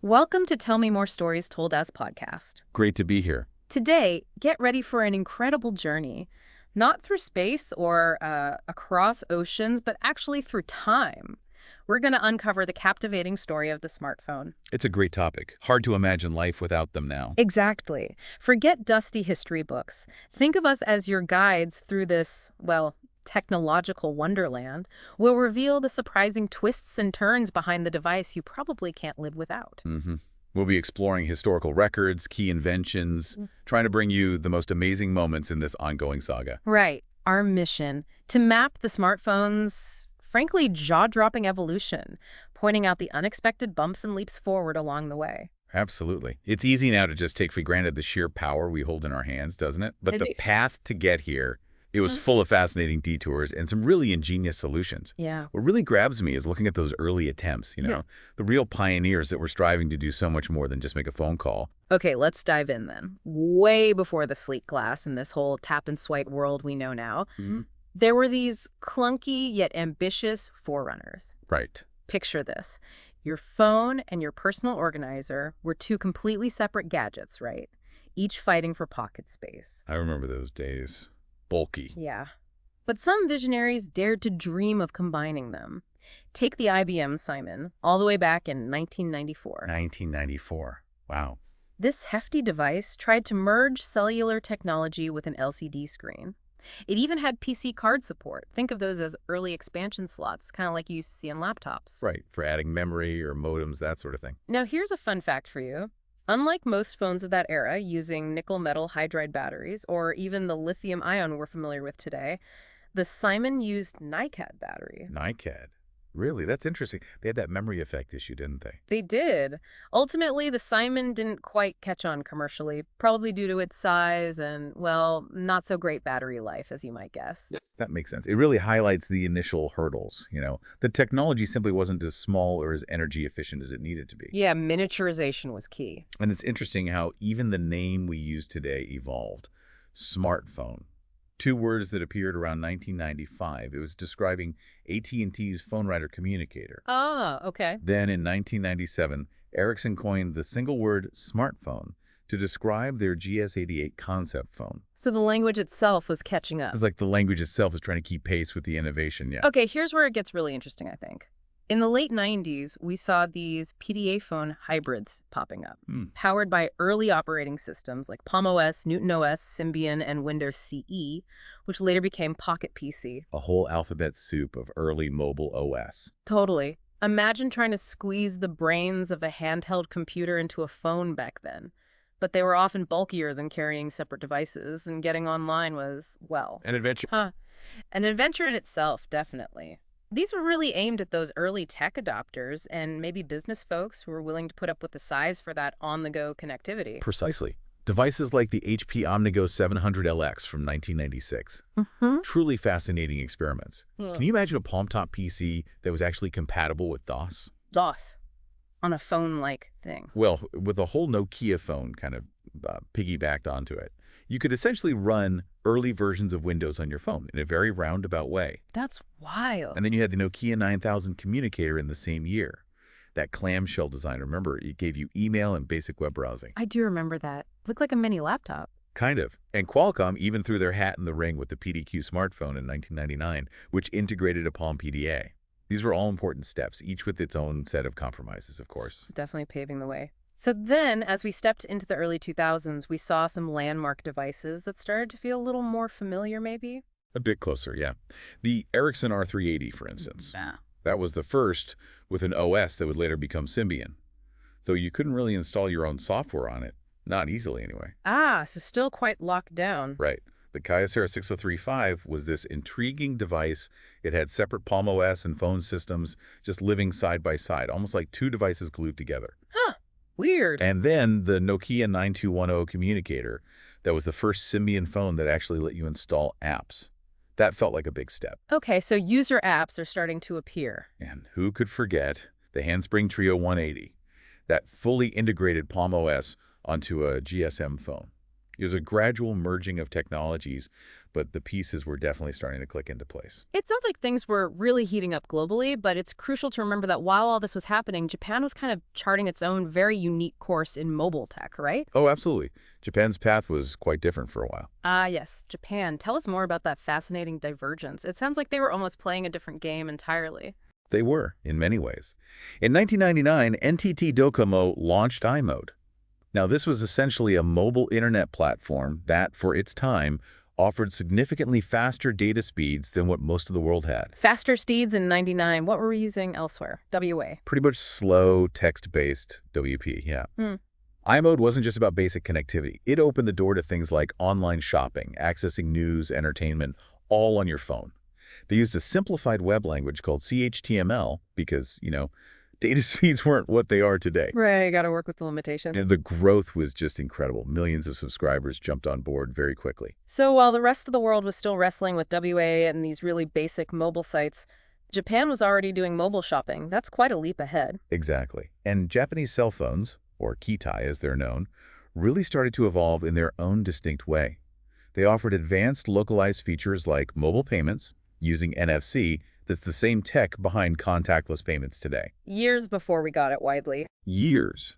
Welcome to Tell Me More Stories Told As podcast. Great to be here. Today, get ready for an incredible journey, not through space or across oceans, but actually through time. We're going to uncover the captivating story of the smartphone. It's a great topic. Hard to imagine life without them now. Exactly. Forget dusty history books. Think of us as your guides through this, well, technological wonderland. We'll reveal the surprising twists and turns behind the device you probably can't live without. We'll be exploring historical records, key inventions, trying to bring you the most amazing moments in this ongoing saga. Right. Our mission, to map the smartphone's, frankly, jaw-dropping evolution, pointing out the unexpected bumps and leaps forward along the way. Absolutely. It's easy now to just take for granted the sheer power we hold in our hands, doesn't it? But the path to get here, it was full of fascinating detours and some really ingenious solutions. Yeah. What really grabs me is looking at those early attempts, the real pioneers that were striving to do so much more than just make a phone call. Okay, let's dive in then. Way before the sleek glass and this whole tap-and-swipe world we know now, there were these clunky yet ambitious forerunners. Right. Picture this. Your phone and your personal organizer were two completely separate gadgets, right? Each fighting for pocket space. I remember those days. Bulky. Yeah. But some visionaries dared to dream of combining them. Take the IBM Simon, all the way back in 1994. 1994. Wow. This hefty device tried to merge cellular technology with an LCD screen. It even had PC card support. Think of those as early expansion slots, kind of like you used to see in laptops. Right, for adding memory or modems, that sort of thing. Now, here's a fun fact for you. Unlike most phones of that era using nickel metal hydride batteries, or even the lithium ion we're familiar with today, the Simon used NiCad battery. NiCad? Really? That's interesting. They had that memory effect issue, didn't they? They did. Ultimately, the Simon didn't quite catch on commercially, probably due to its size and, well, not so great battery life, as you might guess. That makes sense. It really highlights the initial hurdles, The technology simply wasn't as small or as energy efficient as it needed to be. Yeah, miniaturization was key. And it's interesting how even the name we use today evolved. Smartphone. Two words that appeared around 1995. It was describing AT&T's phone writer communicator. Oh, okay. Then in 1997, Ericsson coined the single word smartphone to describe their GS88 concept phone. So the language itself was catching up. It's like the language itself is trying to keep pace with the innovation, yeah. Okay, here's where it gets really interesting, I think. In the late 90s, we saw these PDA phone hybrids popping up, powered by early operating systems like Palm OS, Newton OS, Symbian, and Windows CE, which later became Pocket PC. A whole alphabet soup of early mobile OS. Totally. Imagine trying to squeeze the brains of a handheld computer into a phone back then. But they were often bulkier than carrying separate devices, and getting online was, well... An adventure. An adventure in itself, definitely. These were really aimed at those early tech adopters and maybe business folks who were willing to put up with the size for that on-the-go connectivity. Precisely. Devices like the HP OmniGo 700LX from 1996. Truly fascinating experiments. Can you imagine a palm-top PC that was actually compatible with DOS? DOS. On a phone-like thing. Well, with a whole Nokia phone kind of piggybacked onto it. You could essentially run early versions of Windows on your phone in a very roundabout way. That's wild. And then you had the Nokia 9000 communicator in the same year. That clamshell design, remember, it gave you email and basic web browsing. I do remember that. Looked like a mini laptop. Kind of. And Qualcomm even threw their hat in the ring with the PDQ smartphone in 1999, which integrated a Palm PDA. These were all important steps, each with its own set of compromises, of course. Definitely paving the way. So then, as we stepped into the early 2000s, we saw some landmark devices that started to feel a little more familiar, maybe? A bit closer, yeah. The Ericsson R380, for instance. That was the first with an OS that would later become Symbian. Though you couldn't really install your own software on it. Not easily, anyway. Ah, so still quite locked down. Right. The Kyocera 6035 was this intriguing device. It had separate Palm OS and phone systems just living side by side, almost like two devices glued together. Huh. Weird. And then the Nokia 9210 communicator. That was the first Symbian phone that actually let you install apps. That felt like a big step. Okay, so user apps are starting to appear. And who could forget the Handspring Trio 180, that fully integrated Palm OS onto a GSM phone. It was a gradual merging of technologies, but the pieces were definitely starting to click into place. It sounds like things were really heating up globally, but it's crucial to remember that while all this was happening, Japan was kind of charting its own very unique course in mobile tech, right? Oh, absolutely. Japan's path was quite different for a while. Ah, yes, Japan. Tell us more about that fascinating divergence. It sounds like they were almost playing a different game entirely. They were, in many ways. In 1999, NTT Docomo launched iMode. Now, this was essentially a mobile internet platform that, for its time, offered significantly faster data speeds than what most of the world had. Faster speeds in 99. What were we using elsewhere? WA. Pretty much slow, text-based WP, yeah. iMode wasn't just about basic connectivity. It opened the door to things like online shopping, accessing news, entertainment, all on your phone. They used a simplified web language called CHTML because, data speeds weren't what they are today. Right, got to work with the limitations. And the growth was just incredible. Millions of subscribers jumped on board very quickly. So while the rest of the world was still wrestling with WA and these really basic mobile sites, Japan was already doing mobile shopping. That's quite a leap ahead. Exactly. And Japanese cell phones, or kitai as they're known, really started to evolve in their own distinct way. They offered advanced localized features like mobile payments using NFC that's the same tech behind contactless payments today. Years before we got it widely. Years.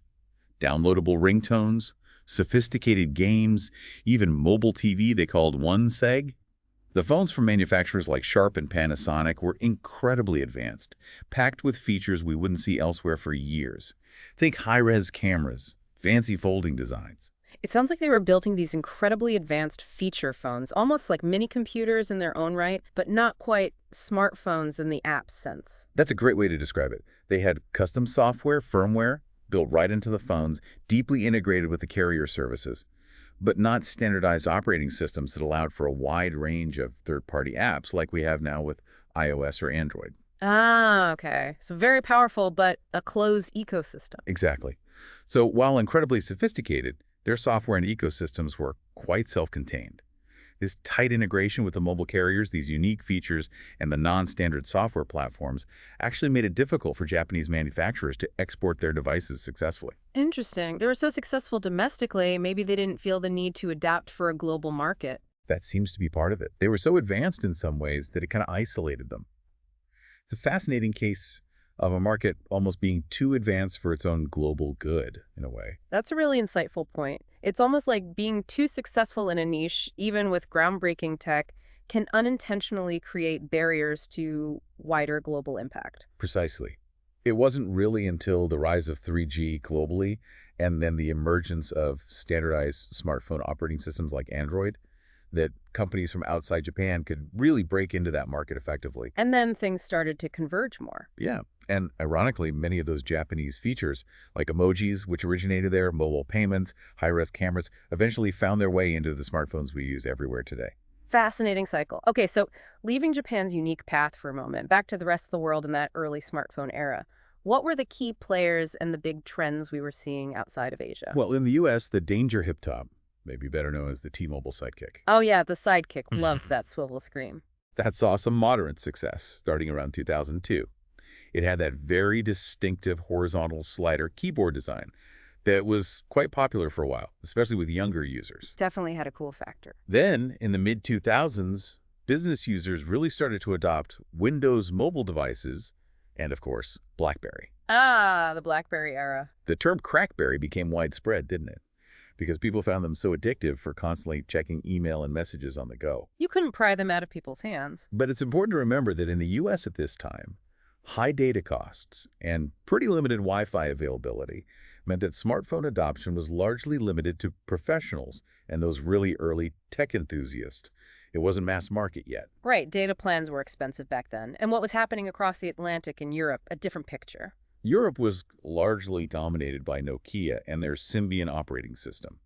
Downloadable ringtones, sophisticated games, even mobile TV they called one seg. The phones from manufacturers like Sharp and Panasonic were incredibly advanced, packed with features we wouldn't see elsewhere for years. Think high-res cameras, fancy folding designs. It sounds like they were building these incredibly advanced feature phones, almost like mini computers in their own right, but not quite smartphones in the app sense. That's a great way to describe it. They had custom software, firmware, built right into the phones, deeply integrated with the carrier services, but not standardized operating systems that allowed for a wide range of third-party apps like we have now with iOS or Android. Ah, okay. So very powerful, but a closed ecosystem. Exactly. So while incredibly sophisticated, their software and ecosystems were quite self-contained. This tight integration with the mobile carriers, these unique features, and the non-standard software platforms actually made it difficult for Japanese manufacturers to export their devices successfully. Interesting. They were so successful domestically, maybe they didn't feel the need to adapt for a global market. That seems to be part of it. They were so advanced in some ways that it kind of isolated them. It's a fascinating case of a market almost being too advanced for its own global good, in a way. That's a really insightful point. It's almost like being too successful in a niche, even with groundbreaking tech, can unintentionally create barriers to wider global impact. Precisely. It wasn't really until the rise of 3G globally and then the emergence of standardized smartphone operating systems like Android that companies from outside Japan could really break into that market effectively. And then things started to converge more. Yeah. And ironically, many of those Japanese features, like emojis, which originated there, mobile payments, high-res cameras, eventually found their way into the smartphones we use everywhere today. Fascinating cycle. Okay, so leaving Japan's unique path for a moment, back to the rest of the world in that early smartphone era. What were the key players and the big trends we were seeing outside of Asia? Well, in the U.S., the Danger Hip Top, maybe better known as the T-Mobile Sidekick. Oh yeah, the Sidekick. Loved that swivel screen. That saw some moderate success starting around 2002. It had that very distinctive horizontal slider keyboard design that was quite popular for a while, especially with younger users. Definitely had a cool factor. Then, in the mid-2000s, business users really started to adopt Windows mobile devices and, of course, BlackBerry. Ah, the BlackBerry era. The term crackberry became widespread, didn't it? Because people found them so addictive for constantly checking email and messages on the go. You couldn't pry them out of people's hands. But it's important to remember that in the U.S. at this time, high data costs and pretty limited Wi-Fi availability meant that smartphone adoption was largely limited to professionals and those really early tech enthusiasts. It wasn't mass market yet. Right, data plans were expensive back then. And what was happening across the Atlantic in Europe, a different picture. Europe was largely dominated by Nokia and their Symbian operating system.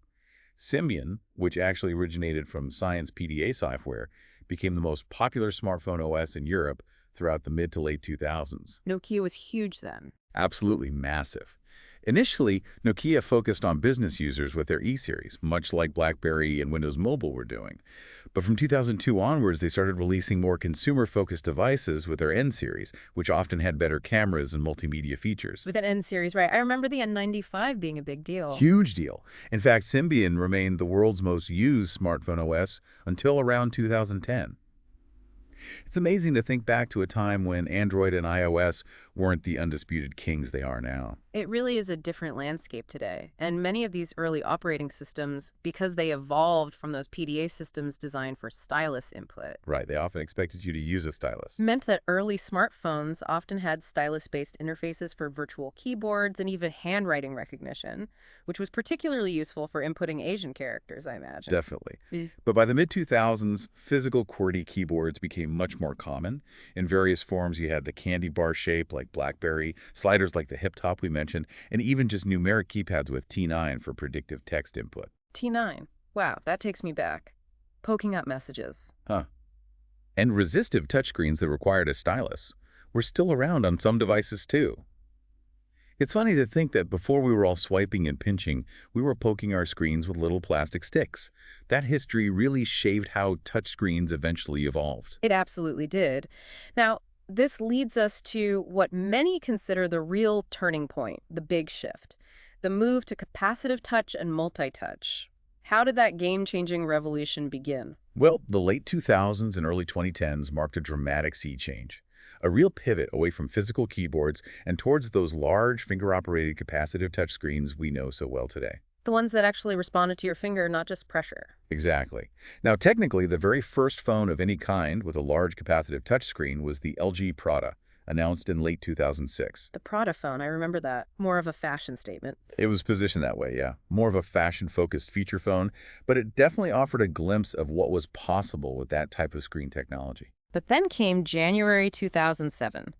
Symbian, which actually originated from Science PDA software, became the most popular smartphone OS in Europe throughout the mid to late 2000s. Nokia was huge then. Absolutely massive. Initially, Nokia focused on business users with their E-series, much like BlackBerry and Windows Mobile were doing. But from 2002 onwards, they started releasing more consumer-focused devices with their N-series, which often had better cameras and multimedia features. With an N series, right. I remember the N95 being a big deal. Huge deal. In fact, Symbian remained the world's most used smartphone OS until around 2010. It's amazing to think back to a time when Android and iOS weren't the undisputed kings they are now. It really is a different landscape today, and many of these early operating systems, because they evolved from those PDA systems designed for stylus input, Right, they often expected you to use a stylus. meant that early smartphones often had stylus-based interfaces for virtual keyboards and even handwriting recognition, which was particularly useful for inputting Asian characters, I imagine. Definitely. Mm. But by the mid-2000s, physical QWERTY keyboards became much more common. In various forms, you had the candy bar shape like BlackBerry, sliders like the hip top we mentioned, and even just numeric keypads with T9 for predictive text input. T9. Wow, that takes me back. Poking up messages. Huh. And resistive touchscreens that required a stylus were still around on some devices too. It's funny to think that before we were all swiping and pinching, we were poking our screens with little plastic sticks. That history really shaped how touchscreens eventually evolved. It absolutely did. Now, this leads us to what many consider the real turning point, the big shift, the move to capacitive touch and multi-touch. How did that game-changing revolution begin? Well, the late 2000s and early 2010s marked a dramatic sea change. A real pivot away from physical keyboards and towards those large finger-operated capacitive touchscreens we know so well today. The ones that actually responded to your finger, not just pressure. Exactly. Now, technically, the very first phone of any kind with a large capacitive touchscreen was the LG Prada, announced in late 2006. The Prada phone, I remember that. More of a fashion statement. It was positioned that way, yeah. More of a fashion-focused feature phone, but it definitely offered a glimpse of what was possible with that type of screen technology. But then came January 2007,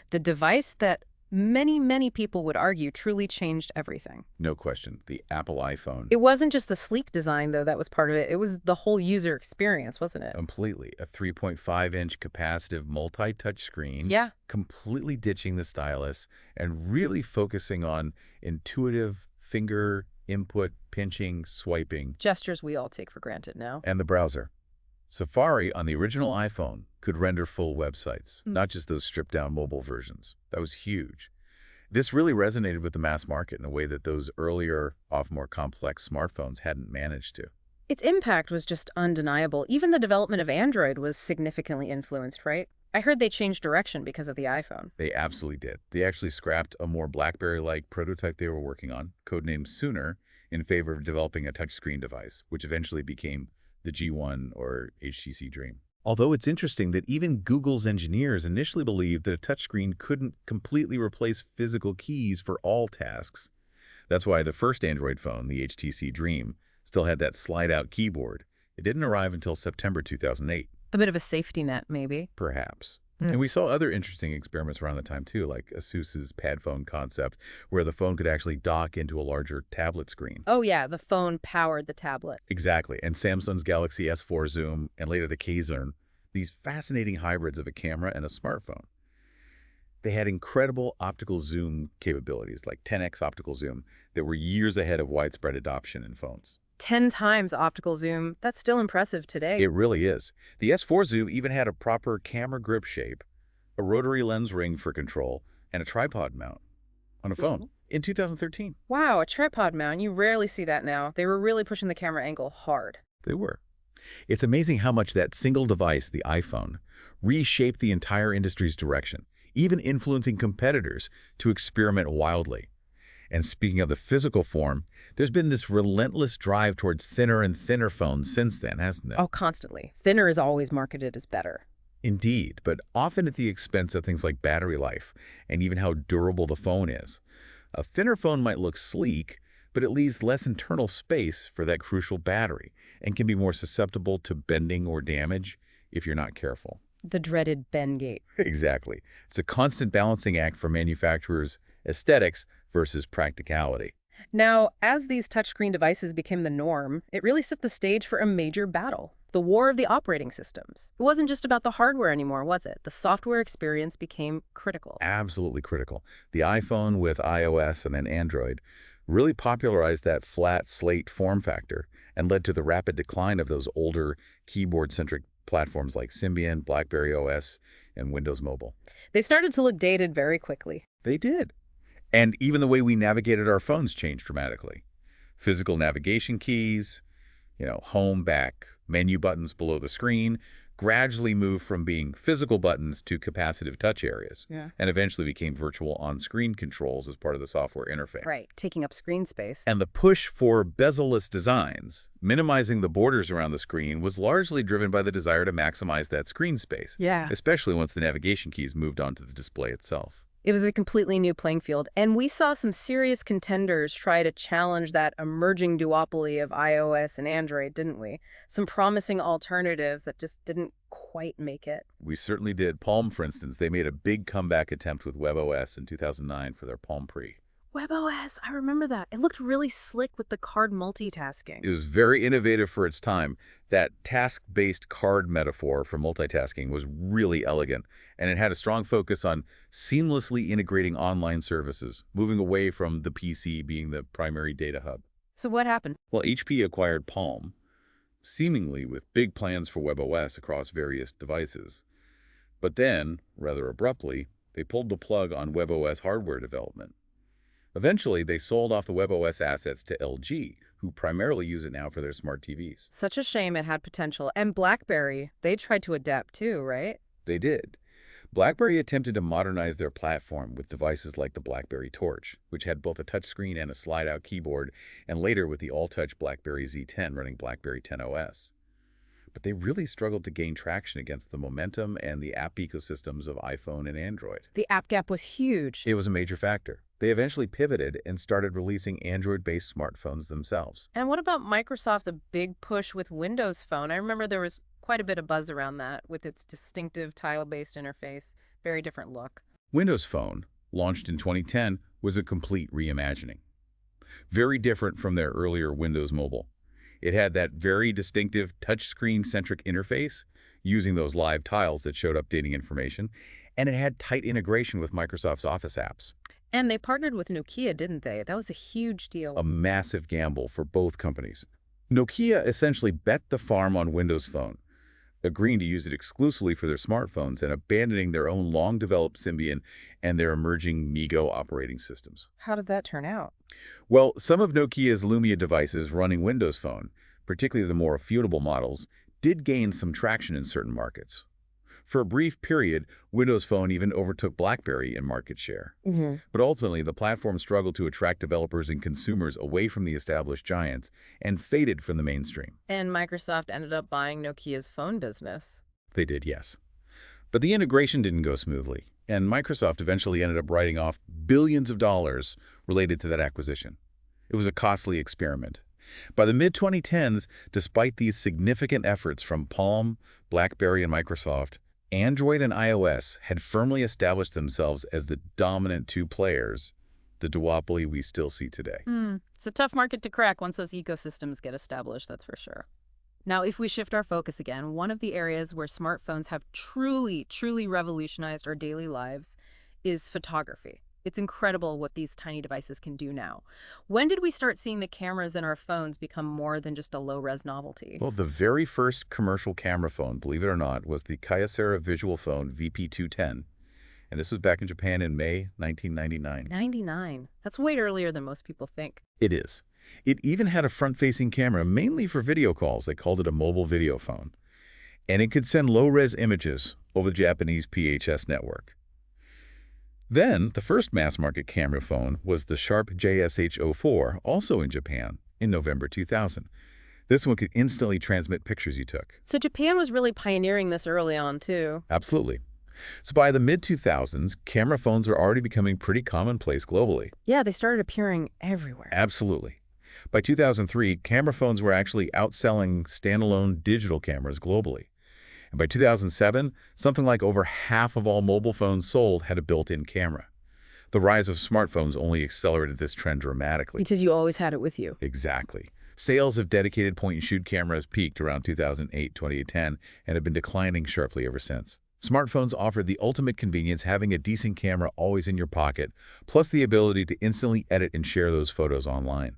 the device that many people would argue truly changed everything. No question, the Apple iPhone. It wasn't just the sleek design, though, that was part of it. It was the whole user experience, wasn't it? Completely. A 3.5-inch capacitive multi-touch screen. Yeah. Completely ditching the stylus and really focusing on intuitive finger input, pinching, swiping. Gestures we all take for granted now. And the browser. Safari on the original iPhone could render full websites, not just those stripped-down mobile versions. That was huge. This really resonated with the mass market in a way that those earlier, often more complex smartphones hadn't managed to. Its impact was just undeniable. Even the development of Android was significantly influenced, right? I heard they changed direction because of the iPhone. They absolutely did. They actually scrapped a more BlackBerry-like prototype they were working on, codenamed Sooner, in favor of developing a touchscreen device, which eventually became the G1 or HTC Dream. Although it's interesting that even Google's engineers initially believed that a touchscreen couldn't completely replace physical keys for all tasks. That's why the first Android phone, the HTC Dream, still had that slide-out keyboard. It didn't arrive until September 2008. A bit of a safety net, maybe. Perhaps. And we saw other interesting experiments around the time, too, like Asus's pad phone concept, where the phone could actually dock into a larger tablet screen. Oh, yeah, the phone powered the tablet. Exactly. And Samsung's Galaxy S4 Zoom, and later the K-Zoom, these fascinating hybrids of a camera and a smartphone. They had incredible optical zoom capabilities, like 10x optical zoom, that were years ahead of widespread adoption in phones. 10 times optical zoom. That's still impressive today. It really is. The S4 Zoom even had a proper camera grip shape, a rotary lens ring for control, and a tripod mount on a phone in 2013. Wow, a tripod mount. You rarely see that now. They were really pushing the camera angle hard. They were. It's amazing how much that single device, the iPhone, reshaped the entire industry's direction, even influencing competitors to experiment wildly. And speaking of the physical form, there's been this relentless drive towards thinner and thinner phones since then, hasn't there? Oh, constantly. Thinner is always marketed as better. Indeed, but often at the expense of things like battery life and even how durable the phone is. A thinner phone might look sleek, but it leaves less internal space for that crucial battery and can be more susceptible to bending or damage if you're not careful. The dreaded bend gate. Exactly. It's a constant balancing act for manufacturers' aesthetics versus practicality. Now, as these touchscreen devices became the norm, it really set the stage for a major battle. The war of the operating systems. It wasn't just about the hardware anymore, was it? The software experience became critical. Absolutely critical. The iPhone with iOS and then Android really popularized that flat slate form factor and led to the rapid decline of those older keyboard-centric platforms like Symbian, BlackBerry OS, and Windows Mobile. They started to look dated very quickly. They did. And even the way we navigated our phones changed dramatically. Physical navigation keys, home, back, menu buttons below the screen, gradually moved from being physical buttons to capacitive touch areas, and eventually became virtual on-screen controls as part of the software interface. Right, taking up screen space. And the push for bezel-less designs, minimizing the borders around the screen, was largely driven by the desire to maximize that screen space, especially once the navigation keys moved onto the display itself. It was a completely new playing field, and we saw some serious contenders try to challenge that emerging duopoly of iOS and Android, didn't we? Some promising alternatives that just didn't quite make it. We certainly did. Palm, for instance, they made a big comeback attempt with WebOS in 2009 for their Palm Pre. WebOS, I remember that. It looked really slick with the card multitasking. It was very innovative for its time. That task-based card metaphor for multitasking was really elegant, and it had a strong focus on seamlessly integrating online services, moving away from the PC being the primary data hub. So what happened? Well, HP acquired Palm, seemingly with big plans for WebOS across various devices. But then, rather abruptly, they pulled the plug on WebOS hardware development. Eventually, they sold off the WebOS assets to LG, who primarily use it now for their smart TVs. Such a shame. It had potential. And BlackBerry, they tried to adapt too, right? They did. BlackBerry attempted to modernize their platform with devices like the BlackBerry Torch, which had both a touchscreen and a slide-out keyboard, and later with the all-touch BlackBerry Z10 running BlackBerry 10 OS. But they really struggled to gain traction against the momentum and the app ecosystems of iPhone and Android. The app gap was huge. It was a major factor. They eventually pivoted and started releasing Android-based smartphones themselves. And what about Microsoft, the big push with Windows Phone? I remember there was quite a bit of buzz around that with its distinctive tile-based interface. Very different look. Windows Phone, launched in 2010, was a complete reimagining. Very different from their earlier Windows Mobile. It had that very distinctive touchscreen-centric interface, using those live tiles that showed updating information, and it had tight integration with Microsoft's Office apps. And they partnered with Nokia, didn't they? That was a huge deal. A massive gamble for both companies. Nokia essentially bet the farm on Windows Phone, agreeing to use it exclusively for their smartphones and abandoning their own long-developed Symbian and their emerging MeeGo operating systems. How did that turn out? Well, some of Nokia's Lumia devices running Windows Phone, particularly the more affordable models, did gain some traction in certain markets. For a brief period, Windows Phone even overtook BlackBerry in market share. But ultimately, the platform struggled to attract developers and consumers away from the established giants and faded from the mainstream. And Microsoft ended up buying Nokia's phone business. They did, yes. But the integration didn't go smoothly, and Microsoft eventually ended up writing off billions of dollars related to that acquisition. It was a costly experiment. By the mid-2010s, despite these significant efforts from Palm, BlackBerry, and Microsoft, Android and iOS had firmly established themselves as the dominant two players, the duopoly we still see today. It's a tough market to crack once those ecosystems get established, that's for sure. Now, if we shift our focus again, one of the areas where smartphones have truly revolutionized our daily lives is photography. It's incredible what these tiny devices can do now. When did we start seeing the cameras in our phones become more than just a low-res novelty? Well, the very first commercial camera phone, believe it or not, was the Kyocera Visual Phone VP210. And this was back in Japan in May 1999. 99. That's way earlier than most people think. It is. It even had a front-facing camera, mainly for video calls. They called it a mobile video phone. And it could send low-res images over the Japanese PHS network. Then, the first mass-market camera phone was the Sharp JSH-04, also in Japan, in November 2000. This one could instantly transmit pictures you took. So Japan was really pioneering this early on, too. Absolutely. So by the mid-2000s, camera phones are already becoming pretty commonplace globally. Yeah, they started appearing everywhere. Absolutely. By 2003, camera phones were actually outselling standalone digital cameras globally. And by 2007, something like over half of all mobile phones sold had a built-in camera. The rise of smartphones only accelerated this trend dramatically. Because you always had it with you. Exactly. Sales of dedicated point-and-shoot cameras peaked around 2008-2010 and have been declining sharply ever since. Smartphones offered the ultimate convenience, having a decent camera always in your pocket, plus the ability to instantly edit and share those photos online.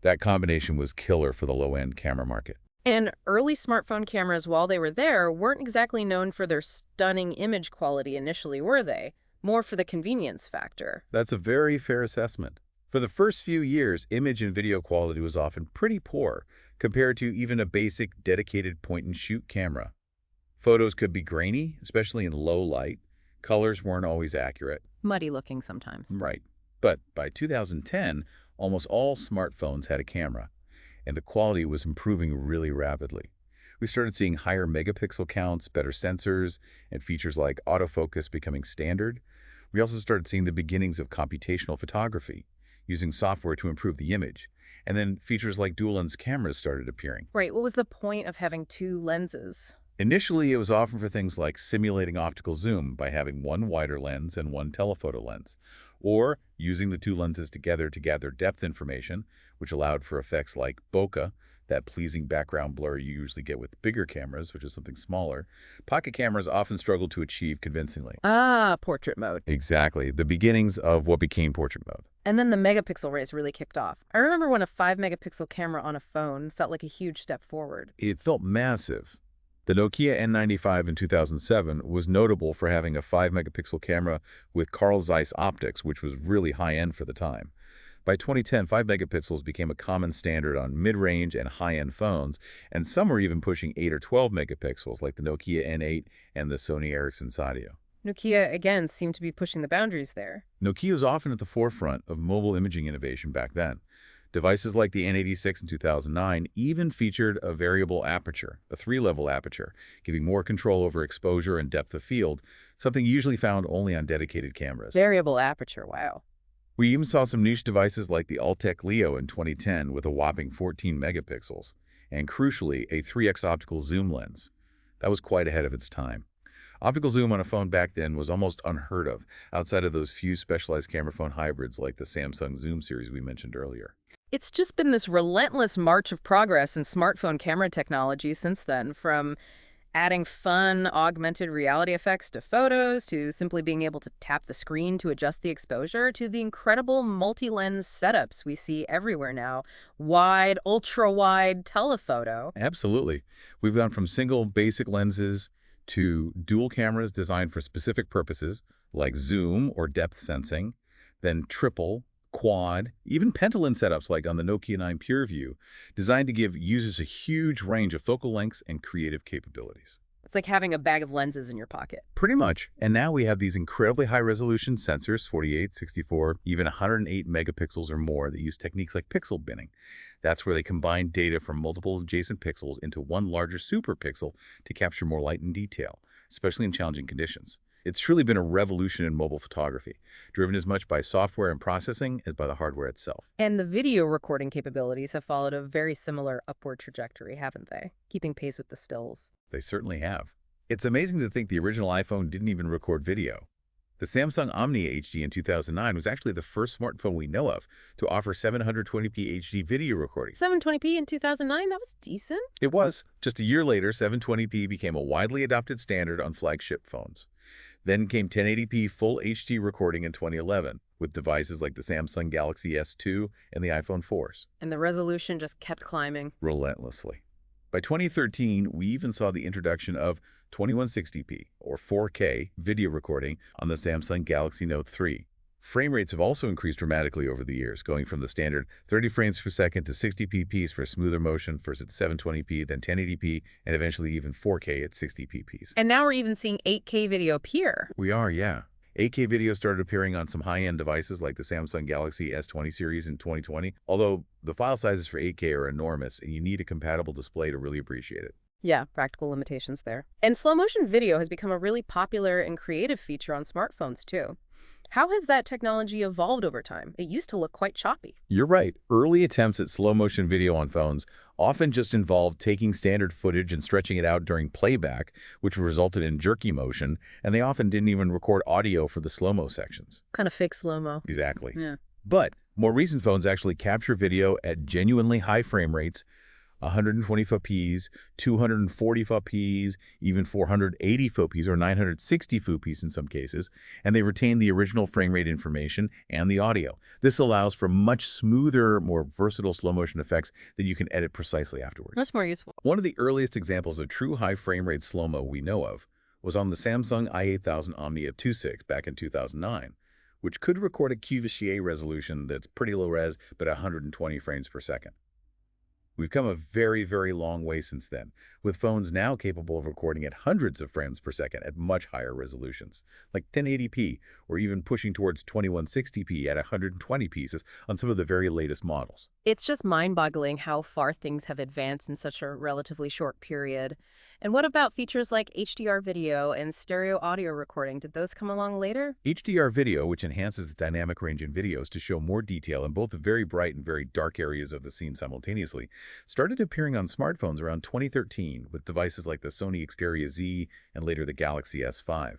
That combination was killer for the low-end camera market. And early smartphone cameras, while they were there, weren't exactly known for their stunning image quality initially, were they? More for the convenience factor. That's a very fair assessment. For the first few years, image and video quality was often pretty poor compared to even a basic dedicated point-and-shoot camera. Photos could be grainy, especially in low light. Colors weren't always accurate. Muddy looking sometimes. Right. But by 2010, almost all smartphones had a camera, and the quality was improving really rapidly. We started seeing higher megapixel counts, better sensors, and features like autofocus becoming standard. We also started seeing the beginnings of computational photography, using software to improve the image. And then features like dual-lens cameras started appearing. Right. What was the point of having two lenses? Initially, it was often for things like simulating optical zoom by having one wider lens and one telephoto lens, or using the two lenses together to gather depth information, which allowed for effects like bokeh, that pleasing background blur you usually get with bigger cameras, which is something smaller. Pocket cameras often struggled to achieve convincingly. Ah, portrait mode. Exactly, the beginnings of what became portrait mode. And then the megapixel race really kicked off. I remember when a 5-megapixel camera on a phone felt like a huge step forward. It felt massive. The Nokia N95 in 2007 was notable for having a 5-megapixel camera with Carl Zeiss optics, which was really high-end for the time. By 2010, 5 megapixels became a common standard on mid-range and high-end phones, and some were even pushing 8 or 12 megapixels, like the Nokia N8 and the Sony Ericsson Sadio. Nokia, again, seemed to be pushing the boundaries there. Nokia was often at the forefront of mobile imaging innovation back then. Devices like the N86 in 2009 even featured a variable aperture, a 3-level aperture, giving more control over exposure and depth of field, something usually found only on dedicated cameras. Variable aperture, wow. We even saw some niche devices like the Altec Leo in 2010 with a whopping 14 megapixels, and crucially, a 3x optical zoom lens. That was quite ahead of its time. Optical zoom on a phone back then was almost unheard of, outside of those few specialized camera phone hybrids like the Samsung Zoom series we mentioned earlier. It's just been this relentless march of progress in smartphone camera technology since then, from adding fun, augmented reality effects to photos, to simply being able to tap the screen to adjust the exposure, to the incredible multi-lens setups we see everywhere now. Wide, ultra-wide telephoto. Absolutely. We've gone from single basic lenses to dual cameras designed for specific purposes, like zoom or depth sensing, then triple, quad, even pentalens setups like on the Nokia 9 PureView, designed to give users a huge range of focal lengths and creative capabilities. It's like having a bag of lenses in your pocket. Pretty much. And now we have these incredibly high-resolution sensors, 48, 64, even 108 megapixels or more, that use techniques like pixel binning. That's where they combine data from multiple adjacent pixels into one larger superpixel to capture more light and detail, especially in challenging conditions. It's truly been a revolution in mobile photography, driven as much by software and processing as by the hardware itself. And the video recording capabilities have followed a very similar upward trajectory, haven't they? Keeping pace with the stills. They certainly have. It's amazing to think the original iPhone didn't even record video. The Samsung Omni HD in 2009 was actually the first smartphone we know of to offer 720p HD video recording. 720p in 2009? That was decent. It was. Just a year later, 720p became a widely adopted standard on flagship phones. Then came 1080p full HD recording in 2011, with devices like the Samsung Galaxy S2 and the iPhone 4s. And the resolution just kept climbing. Relentlessly. By 2013, we even saw the introduction of 2160p, or 4K, video recording on the Samsung Galaxy Note 3. Frame rates have also increased dramatically over the years, going from the standard 30 frames per second to 60 pp's for smoother motion, first at 720p, then 1080p, and eventually even 4K at 60 pp's. And now we're even seeing 8K video appear. We are, yeah. 8K video started appearing on some high-end devices like the Samsung Galaxy S20 series in 2020, although the file sizes for 8K are enormous and you need a compatible display to really appreciate it. Yeah, practical limitations there. And slow-motion video has become a really popular and creative feature on smartphones, too. How has that technology evolved over time? It used to look quite choppy. You're right. Early attempts at slow-motion video on phones often just involved taking standard footage and stretching it out during playback, which resulted in jerky motion, and they often didn't even record audio for the slow-mo sections. Kind of fake slow-mo. Exactly. Yeah. But More recent phones actually capture video at genuinely high frame rates, 120 fps, 240 fps, even 480 fps or 960 fps in some cases, and they retain the original frame rate information and the audio. This allows for much smoother, more versatile slow motion effects that you can edit precisely afterwards. That's more useful. One of the earliest examples of true high frame rate slow-mo we know of was on the Samsung i8000 Omni of 2.6 back in 2009, which could record a QVCA resolution that's pretty low res but 120 frames per second. We've come a very, very long way since then, with phones now capable of recording at hundreds of frames per second at much higher resolutions, like 1080p, or even pushing towards 2160p at 120 pieces on some of the very latest models. It's just mind-boggling how far things have advanced in such a relatively short period. And what about features like HDR video and stereo audio recording? Did those come along later? HDR video, which enhances the dynamic range in videos to show more detail in both the very bright and very dark areas of the scene simultaneously, started appearing on smartphones around 2013 with devices like the Sony Xperia Z and later the Galaxy S5.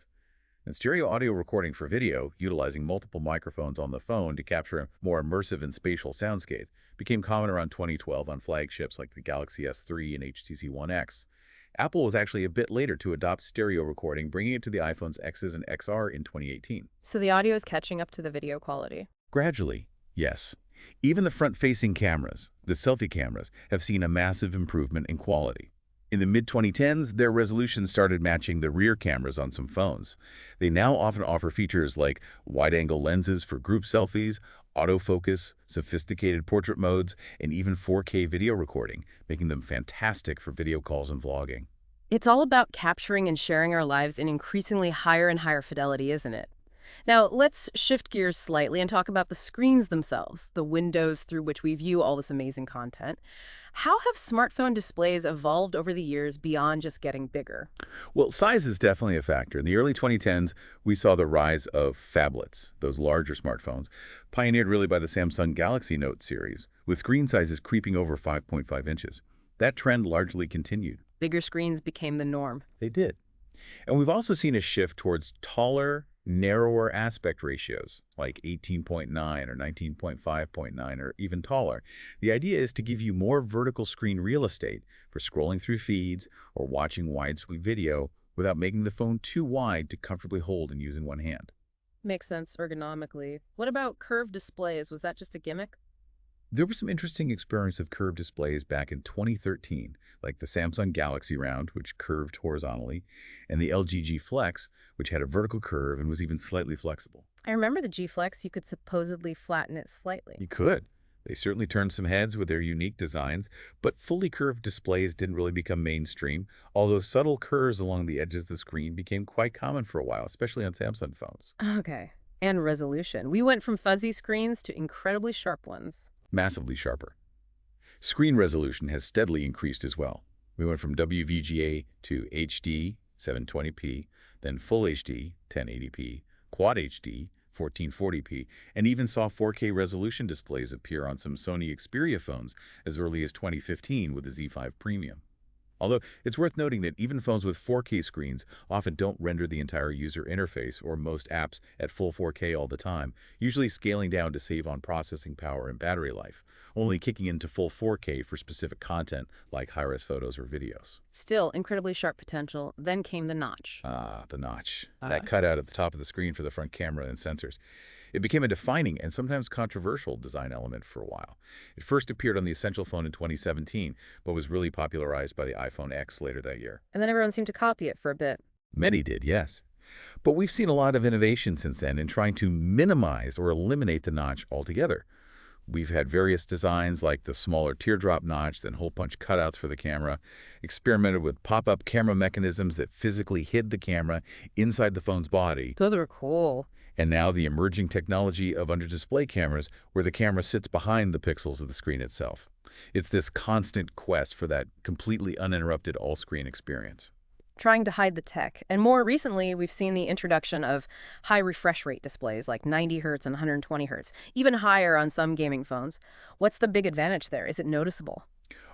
And stereo audio recording for video, utilizing multiple microphones on the phone to capture a more immersive and spatial soundscape, became common around 2012 on flagships like the Galaxy S3 and HTC One X. Apple was actually a bit later to adopt stereo recording, bringing it to the iPhones XS and XR in 2018. So the audio is catching up to the video quality. Gradually, yes. Even the front-facing cameras, the selfie cameras, have seen a massive improvement in quality. In the mid-2010s, their resolution started matching the rear cameras on some phones. They now often offer features like wide-angle lenses for group selfies, autofocus, sophisticated portrait modes, and even 4K video recording, making them fantastic for video calls and vlogging. It's all about capturing and sharing our lives in increasingly higher and higher fidelity, isn't it? Now, let's shift gears slightly and talk about the screens themselves, the windows through which we view all this amazing content. How have smartphone displays evolved over the years beyond just getting bigger? Well, size is definitely a factor. In the early 2010s, we saw the rise of phablets, those larger smartphones, pioneered really by the Samsung Galaxy Note series, with screen sizes creeping over 5.5 inches. That trend largely continued. Bigger screens became the norm. They did. And we've also seen a shift towards taller, narrower aspect ratios, like 18.9 or 19.5.9 or even taller. The idea is to give you more vertical screen real estate for scrolling through feeds or watching widescreen video without making the phone too wide to comfortably hold and use in one hand. Makes sense ergonomically. What about curved displays? Was that just a gimmick? There were some interesting experiments of curved displays back in 2013, like the Samsung Galaxy Round, which curved horizontally, and the LG G Flex, which had a vertical curve and was even slightly flexible. I remember the G Flex. You could supposedly flatten it slightly. You could. They certainly turned some heads with their unique designs, but fully curved displays didn't really become mainstream, although subtle curves along the edges of the screen became quite common for a while, especially on Samsung phones. Okay. And resolution. We went from fuzzy screens to incredibly sharp ones. Massively sharper. Screen resolution has steadily increased as well. We went from WVGA to HD, 720p, then Full HD, 1080p, Quad HD, 1440p, and even saw 4K resolution displays appear on some Sony Xperia phones as early as 2015 with the Z5 Premium. Although it's worth noting that even phones with 4K screens often don't render the entire user interface or most apps at full 4K all the time, usually scaling down to save on processing power and battery life, only kicking into full 4K for specific content like high-res photos or videos. Still, incredibly sharp potential. Then came the notch. Ah, the notch. That cutout at the top of the screen for the front camera and sensors. It became a defining and sometimes controversial design element for a while. It first appeared on the Essential phone in 2017, but was really popularized by the iPhone X later that year. And then everyone seemed to copy it for a bit. Many did, yes. But we've seen a lot of innovation since then in trying to minimize or eliminate the notch altogether. We've had various designs like the smaller teardrop notch, then hole-punch cutouts for the camera, experimented with pop-up camera mechanisms that physically hid the camera inside the phone's body. Those were cool. And now the emerging technology of under-display cameras where the camera sits behind the pixels of the screen itself. It's this constant quest for that completely uninterrupted all-screen experience. Trying to hide the tech. And more recently, we've seen the introduction of high refresh rate displays like 90 Hz and 120 Hz, even higher on some gaming phones. What's the big advantage there? Is it noticeable?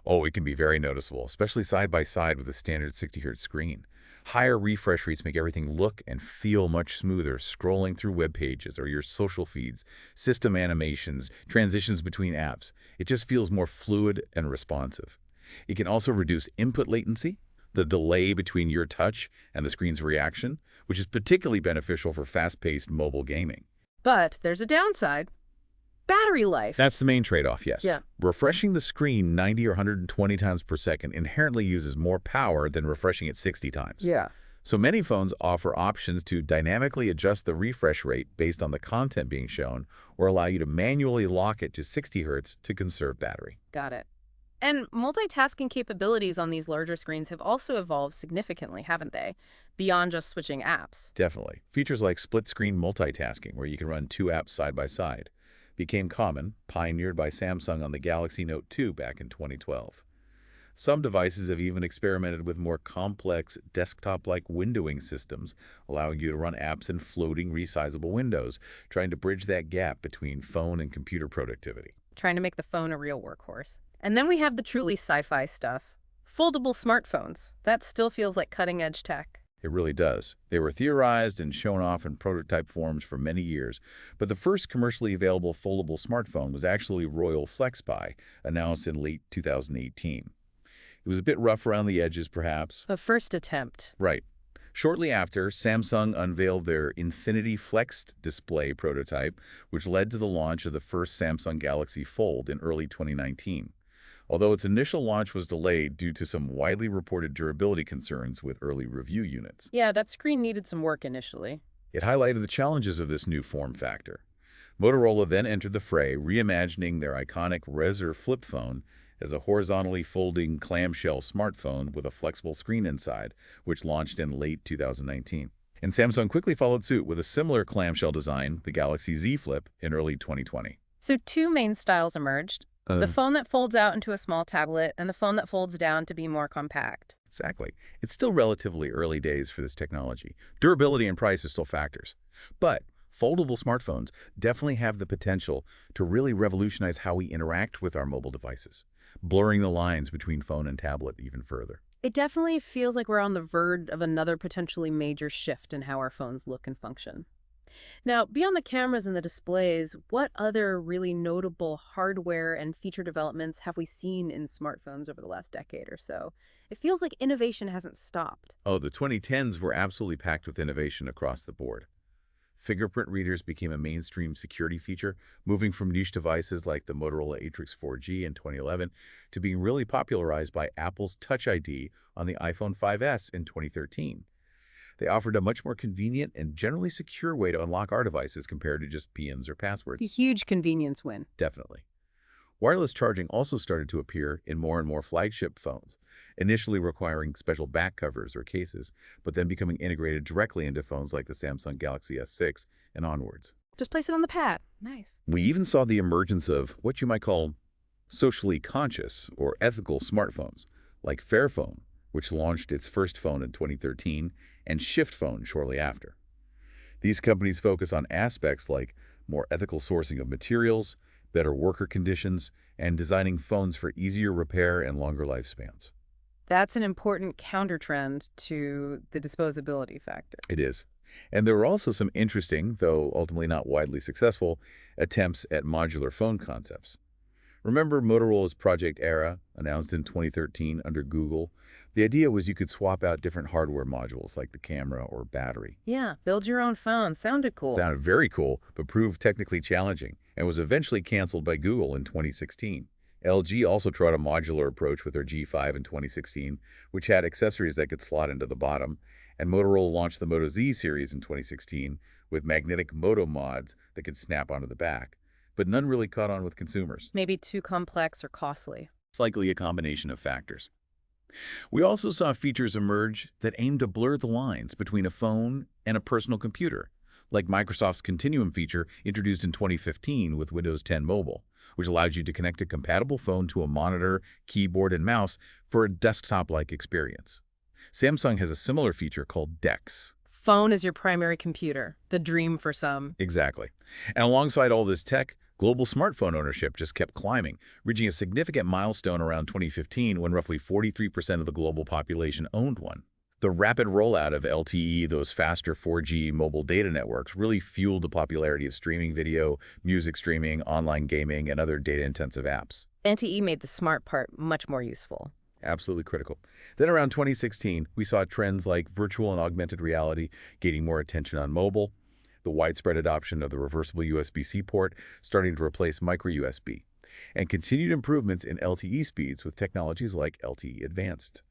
Oh, it can be very noticeable, especially side by side with a standard 60 Hz screen. Higher refresh rates make everything look and feel much smoother, scrolling through web pages or your social feeds, system animations, transitions between apps. It just feels more fluid and responsive. It can also reduce input latency, the delay between your touch and the screen's reaction, which is particularly beneficial for fast-paced mobile gaming. But there's a downside. Battery life. That's the main trade-off, yes. Yeah. Refreshing the screen 90 or 120 times per second inherently uses more power than refreshing it 60 times. Yeah. So many phones offer options to dynamically adjust the refresh rate based on the content being shown or allow you to manually lock it to 60 Hz to conserve battery. Got it. And multitasking capabilities on these larger screens have also evolved significantly, haven't they? Beyond just switching apps. Definitely. Features like split-screen multitasking, where you can run two apps side by side, became common, pioneered by Samsung on the Galaxy Note 2 back in 2012. Some devices have even experimented with more complex desktop-like windowing systems, allowing you to run apps in floating, resizable windows, trying to bridge that gap between phone and computer productivity. Trying to make the phone a real workhorse. And then we have the truly sci-fi stuff. Foldable smartphones. That still feels like cutting-edge tech. It really does. They were theorized and shown off in prototype forms for many years, but the first commercially available foldable smartphone was actually Royal FlexPi, announced in late 2018. It was a bit rough around the edges, perhaps. A first attempt. Right. Shortly after, Samsung unveiled their Infinity Flexed display prototype, which led to the launch of the first Samsung Galaxy Fold in early 2019. Although its initial launch was delayed due to some widely reported durability concerns with early review units. Yeah, that screen needed some work initially. It highlighted the challenges of this new form factor. Motorola then entered the fray, reimagining their iconic Razr flip phone as a horizontally folding clamshell smartphone with a flexible screen inside, which launched in late 2019. And Samsung quickly followed suit with a similar clamshell design, the Galaxy Z Flip, in early 2020. So two main styles emerged. The phone that folds out into a small tablet and the phone that folds down to be more compact. Exactly. It's still relatively early days for this technology. Durability and price are still factors. But foldable smartphones definitely have the potential to really revolutionize how we interact with our mobile devices, blurring the lines between phone and tablet even further. It definitely feels like we're on the verge of another potentially major shift in how our phones look and function. Now, beyond the cameras and the displays, what other really notable hardware and feature developments have we seen in smartphones over the last decade or so? It feels like innovation hasn't stopped. Oh, the 2010s were absolutely packed with innovation across the board. Fingerprint readers became a mainstream security feature, moving from niche devices like the Motorola Atrix 4G in 2011 to being really popularized by Apple's Touch ID on the iPhone 5S in 2013. They offered a much more convenient and generally secure way to unlock our devices compared to just pins or passwords. A huge convenience win. Definitely. Wireless charging also started to appear in more and more flagship phones, initially requiring special back covers or cases, but then becoming integrated directly into phones like the Samsung Galaxy S6 and onwards. Just place it on the pad. Nice. We even saw the emergence of what you might call socially conscious or ethical smartphones, like Fairphone, which launched its first phone in 2013, and Shift Phone shortly after. These companies focus on aspects like more ethical sourcing of materials, better worker conditions, and designing phones for easier repair and longer lifespans. That's an important counter-trend to the disposability factor. It is. And there were also some interesting, though ultimately not widely successful, attempts at modular phone concepts. Remember Motorola's Project Era, announced in 2013 under Google? The idea was you could swap out different hardware modules like the camera or battery. Yeah, build your own phone. Sounded cool. Sounded very cool, but proved technically challenging, and was eventually canceled by Google in 2016. LG also tried a modular approach with their G5 in 2016, which had accessories that could slot into the bottom, and Motorola launched the Moto Z series in 2016 with magnetic Moto mods that could snap onto the back. But none really caught on with consumers. Maybe too complex or costly. It's likely a combination of factors. We also saw features emerge that aimed to blur the lines between a phone and a personal computer, like Microsoft's Continuum feature introduced in 2015 with Windows 10 Mobile, which allowed you to connect a compatible phone to a monitor, keyboard, and mouse for a desktop-like experience. Samsung has a similar feature called DeX. Phone is your primary computer, the dream for some. Exactly. And alongside all this tech, global smartphone ownership just kept climbing, reaching a significant milestone around 2015 when roughly 43% of the global population owned one. The rapid rollout of LTE, those faster 4G mobile data networks, really fueled the popularity of streaming video, music streaming, online gaming, and other data-intensive apps. LTE made the smart part much more useful. Absolutely critical. Then around 2016, we saw trends like virtual and augmented reality gaining more attention on mobile, the widespread adoption of the reversible USB-C port starting to replace micro USB, and continued improvements in LTE speeds with technologies like LTE Advanced.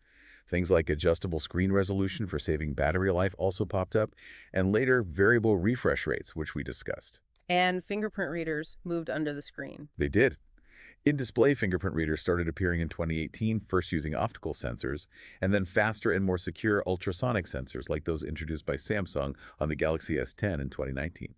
Things like adjustable screen resolution for saving battery life also popped up, and later variable refresh rates, which we discussed. And fingerprint readers moved under the screen. They did. In-display fingerprint readers started appearing in 2018, first using optical sensors, and then faster and more secure ultrasonic sensors like those introduced by Samsung on the Galaxy S10 in 2019.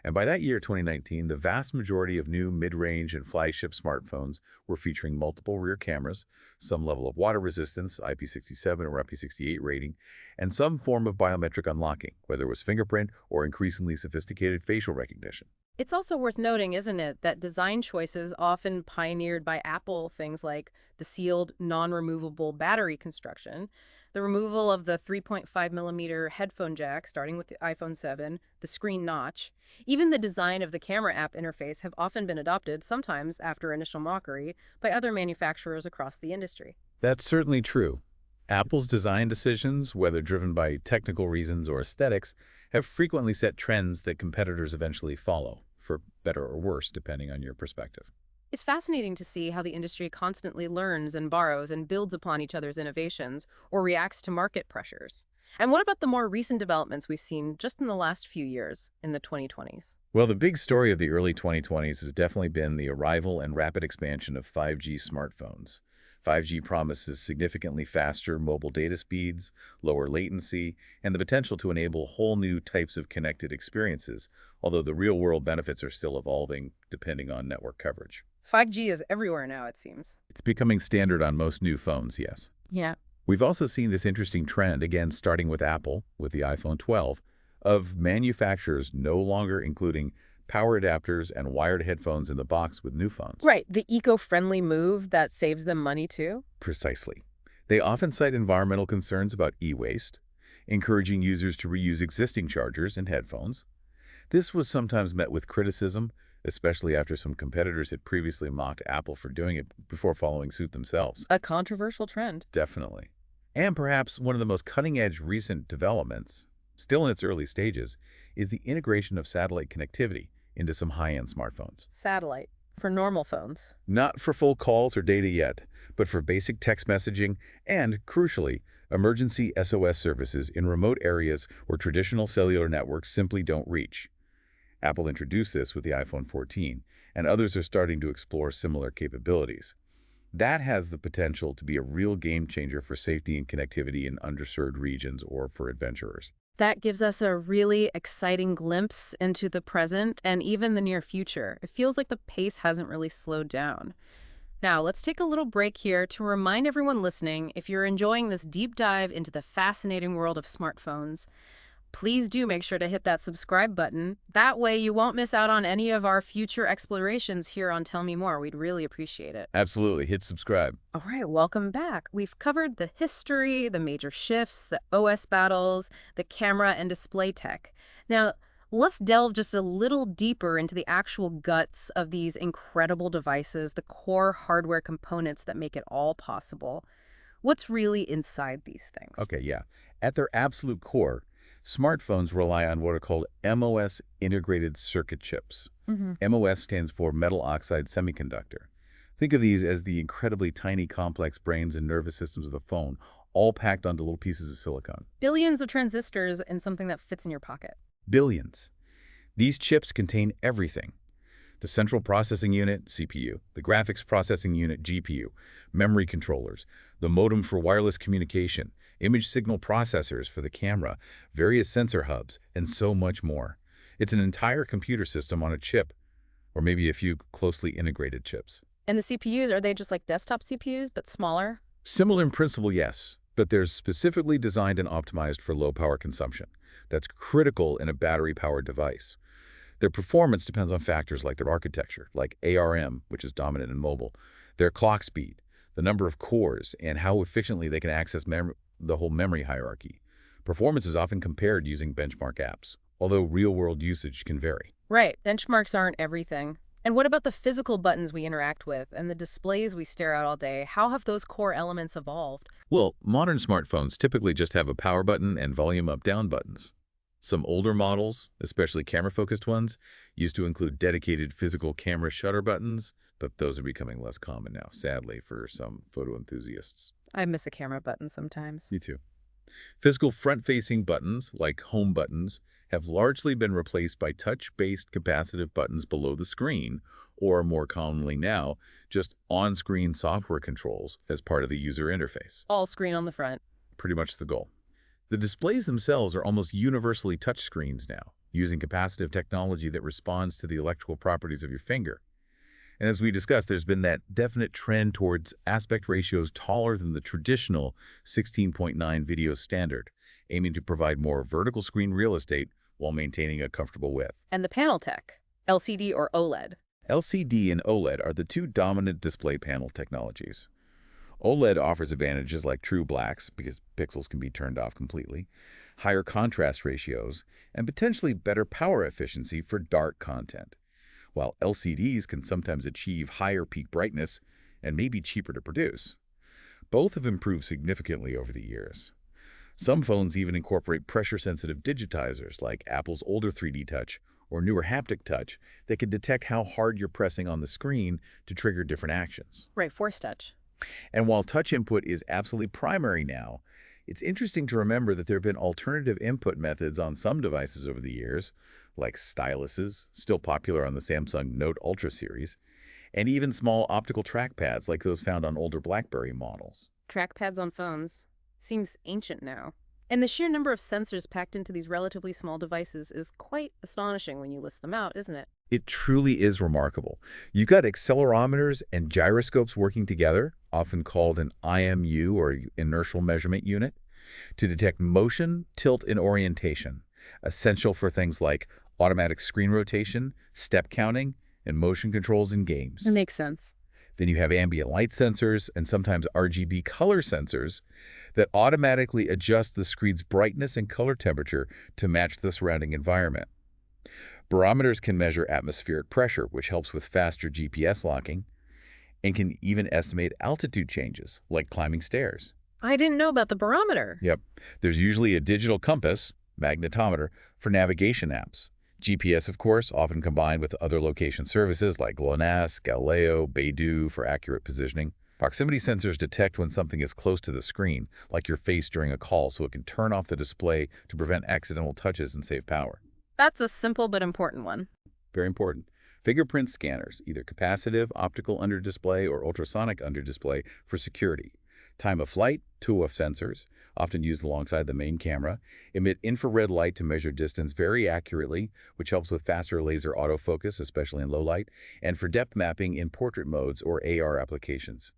And by that year, 2019, the vast majority of new mid-range and flagship smartphones were featuring multiple rear cameras, some level of water resistance, IP67 or IP68 rating, and some form of biometric unlocking, whether it was fingerprint or increasingly sophisticated facial recognition. It's also worth noting, isn't it, that design choices often pioneered by Apple, things like the sealed, non-removable battery construction, the removal of the 3.5mm headphone jack, starting with the iPhone 7, the screen notch, even the design of the camera app interface have often been adopted, sometimes after initial mockery, by other manufacturers across the industry. That's certainly true. Apple's design decisions, whether driven by technical reasons or aesthetics, have frequently set trends that competitors eventually follow, for better or worse, depending on your perspective. It's fascinating to see how the industry constantly learns and borrows and builds upon each other's innovations or reacts to market pressures. And what about the more recent developments we've seen just in the last few years, in the 2020s? Well, the big story of the early 2020s has definitely been the arrival and rapid expansion of 5G smartphones. 5G promises significantly faster mobile data speeds, lower latency, and the potential to enable whole new types of connected experiences, although the real-world benefits are still evolving depending on network coverage. 5G is everywhere now, it seems. It's becoming standard on most new phones, yes. Yeah. We've also seen this interesting trend, again starting with Apple, with the iPhone 12, of manufacturers no longer including power adapters and wired headphones in the box with new phones. Right, the eco-friendly move that saves them money too? Precisely. They often cite environmental concerns about e-waste, encouraging users to reuse existing chargers and headphones. This was sometimes met with criticism, especially after some competitors had previously mocked Apple for doing it before following suit themselves. A controversial trend. Definitely. And perhaps one of the most cutting-edge recent developments, still in its early stages, is the integration of satellite connectivity into some high-end smartphones. Satellite. For normal phones. Not for full calls or data yet, but for basic text messaging and, crucially, emergency SOS services in remote areas where traditional cellular networks simply don't reach. Apple introduced this with the iPhone 14, and others are starting to explore similar capabilities. That has the potential to be a real game changer for safety and connectivity in underserved regions or for adventurers. That gives us a really exciting glimpse into the present and even the near future. It feels like the pace hasn't really slowed down. Now, let's take a little break here to remind everyone listening, if you're enjoying this deep dive into the fascinating world of smartphones, please do make sure to hit that subscribe button. That way you won't miss out on any of our future explorations here on Tell Me More. We'd really appreciate it. Absolutely. Hit subscribe. All right, welcome back. We've covered the history, the major shifts, the OS battles, the camera and display tech. Now, let's delve just a little deeper into the actual guts of these incredible devices, the core hardware components that make it all possible. What's really inside these things? Okay, yeah. At their absolute core, smartphones rely on what are called MOS integrated circuit chips. MOS stands for metal oxide semiconductor. Think of these as the incredibly tiny complex brains and nervous systems of the phone, all packed onto little pieces of silicon. Billions of transistors in something that fits in your pocket. Billions. These chips contain everything. The central processing unit, CPU, the graphics processing unit, GPU, memory controllers, the modem for wireless communication, image signal processors for the camera, various sensor hubs, and so much more. It's an entire computer system on a chip, or maybe a few closely integrated chips. And the CPUs, are they just like desktop CPUs, but smaller? Similar in principle, yes, but they're specifically designed and optimized for low power consumption. That's critical in a battery-powered device. Their performance depends on factors like their architecture, like ARM, which is dominant in mobile, their clock speed, the number of cores, and how efficiently they can access the whole memory hierarchy. Performance is often compared using benchmark apps, although real-world usage can vary. Right, benchmarks aren't everything. And what about the physical buttons we interact with and the displays we stare at all day? How have those core elements evolved? Well, modern smartphones typically just have a power button and volume up-down buttons. Some older models, especially camera-focused ones, used to include dedicated physical camera shutter buttons, but those are becoming less common now, sadly, for some photo enthusiasts. I miss a camera button sometimes. Me too. Physical front-facing buttons, like home buttons, have largely been replaced by touch-based capacitive buttons below the screen, or more commonly now, just on-screen software controls as part of the user interface. All screen on the front. Pretty much the goal. The displays themselves are almost universally touchscreens now, using capacitive technology that responds to the electrical properties of your finger. And as we discussed, there's been that definite trend towards aspect ratios taller than the traditional 16:9 video standard, aiming to provide more vertical screen real estate while maintaining a comfortable width. And the panel tech, LCD or OLED. LCD and OLED are the two dominant display panel technologies. OLED offers advantages like true blacks, because pixels can be turned off completely, higher contrast ratios, and potentially better power efficiency for dark content, while LCDs can sometimes achieve higher peak brightness and may be cheaper to produce. Both have improved significantly over the years. Some phones even incorporate pressure-sensitive digitizers like Apple's older 3D Touch or newer haptic touch that can detect how hard you're pressing on the screen to trigger different actions. Right, force touch. And while touch input is absolutely primary now, it's interesting to remember that there have been alternative input methods on some devices over the years, like styluses, still popular on the Samsung Note Ultra series, and even small optical trackpads like those found on older BlackBerry models. Trackpads on phones. Seems ancient now. And the sheer number of sensors packed into these relatively small devices is quite astonishing when you list them out, isn't it? It truly is remarkable. You've got accelerometers and gyroscopes working together, often called an IMU or inertial measurement unit, to detect motion, tilt, and orientation, essential for things like automatic screen rotation, step counting, and motion controls in games. It makes sense. Then you have ambient light sensors and sometimes RGB color sensors that automatically adjust the screen's brightness and color temperature to match the surrounding environment. Barometers can measure atmospheric pressure, which helps with faster GPS locking, and can even estimate altitude changes, like climbing stairs. I didn't know about the barometer. Yep. There's usually a digital compass, magnetometer, for navigation apps. GPS, of course, often combined with other location services like GLONASS, Galileo, Beidou for accurate positioning. Proximity sensors detect when something is close to the screen, like your face during a call, so it can turn off the display to prevent accidental touches and save power. That's a simple but important one. Very important. Fingerprint scanners, either capacitive, optical under display, or ultrasonic under display for security. Time of flight, TOF sensors, often used alongside the main camera, emit infrared light to measure distance very accurately, which helps with faster laser autofocus, especially in low light, and for depth mapping in portrait modes or AR applications.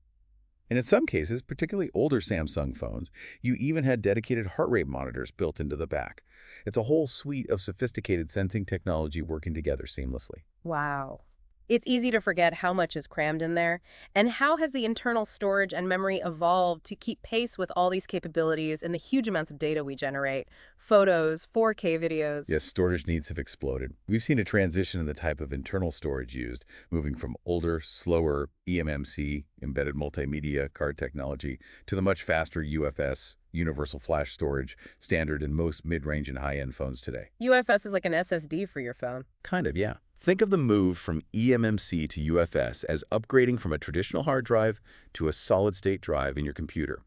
And in some cases, particularly older Samsung phones, you even had dedicated heart rate monitors built into the back. It's a whole suite of sophisticated sensing technology working together seamlessly. Wow. It's easy to forget how much is crammed in there. And how has the internal storage and memory evolved to keep pace with all these capabilities and the huge amounts of data we generate? Photos, 4K videos. Yes, storage needs have exploded. We've seen a transition in the type of internal storage used, moving from older, slower eMMC, embedded multimedia card technology, to the much faster UFS, universal flash storage, standard in most mid-range and high-end phones today. UFS is like an SSD for your phone. Kind of, yeah. Think of the move from eMMC to UFS as upgrading from a traditional hard drive to a solid-state drive in your computer.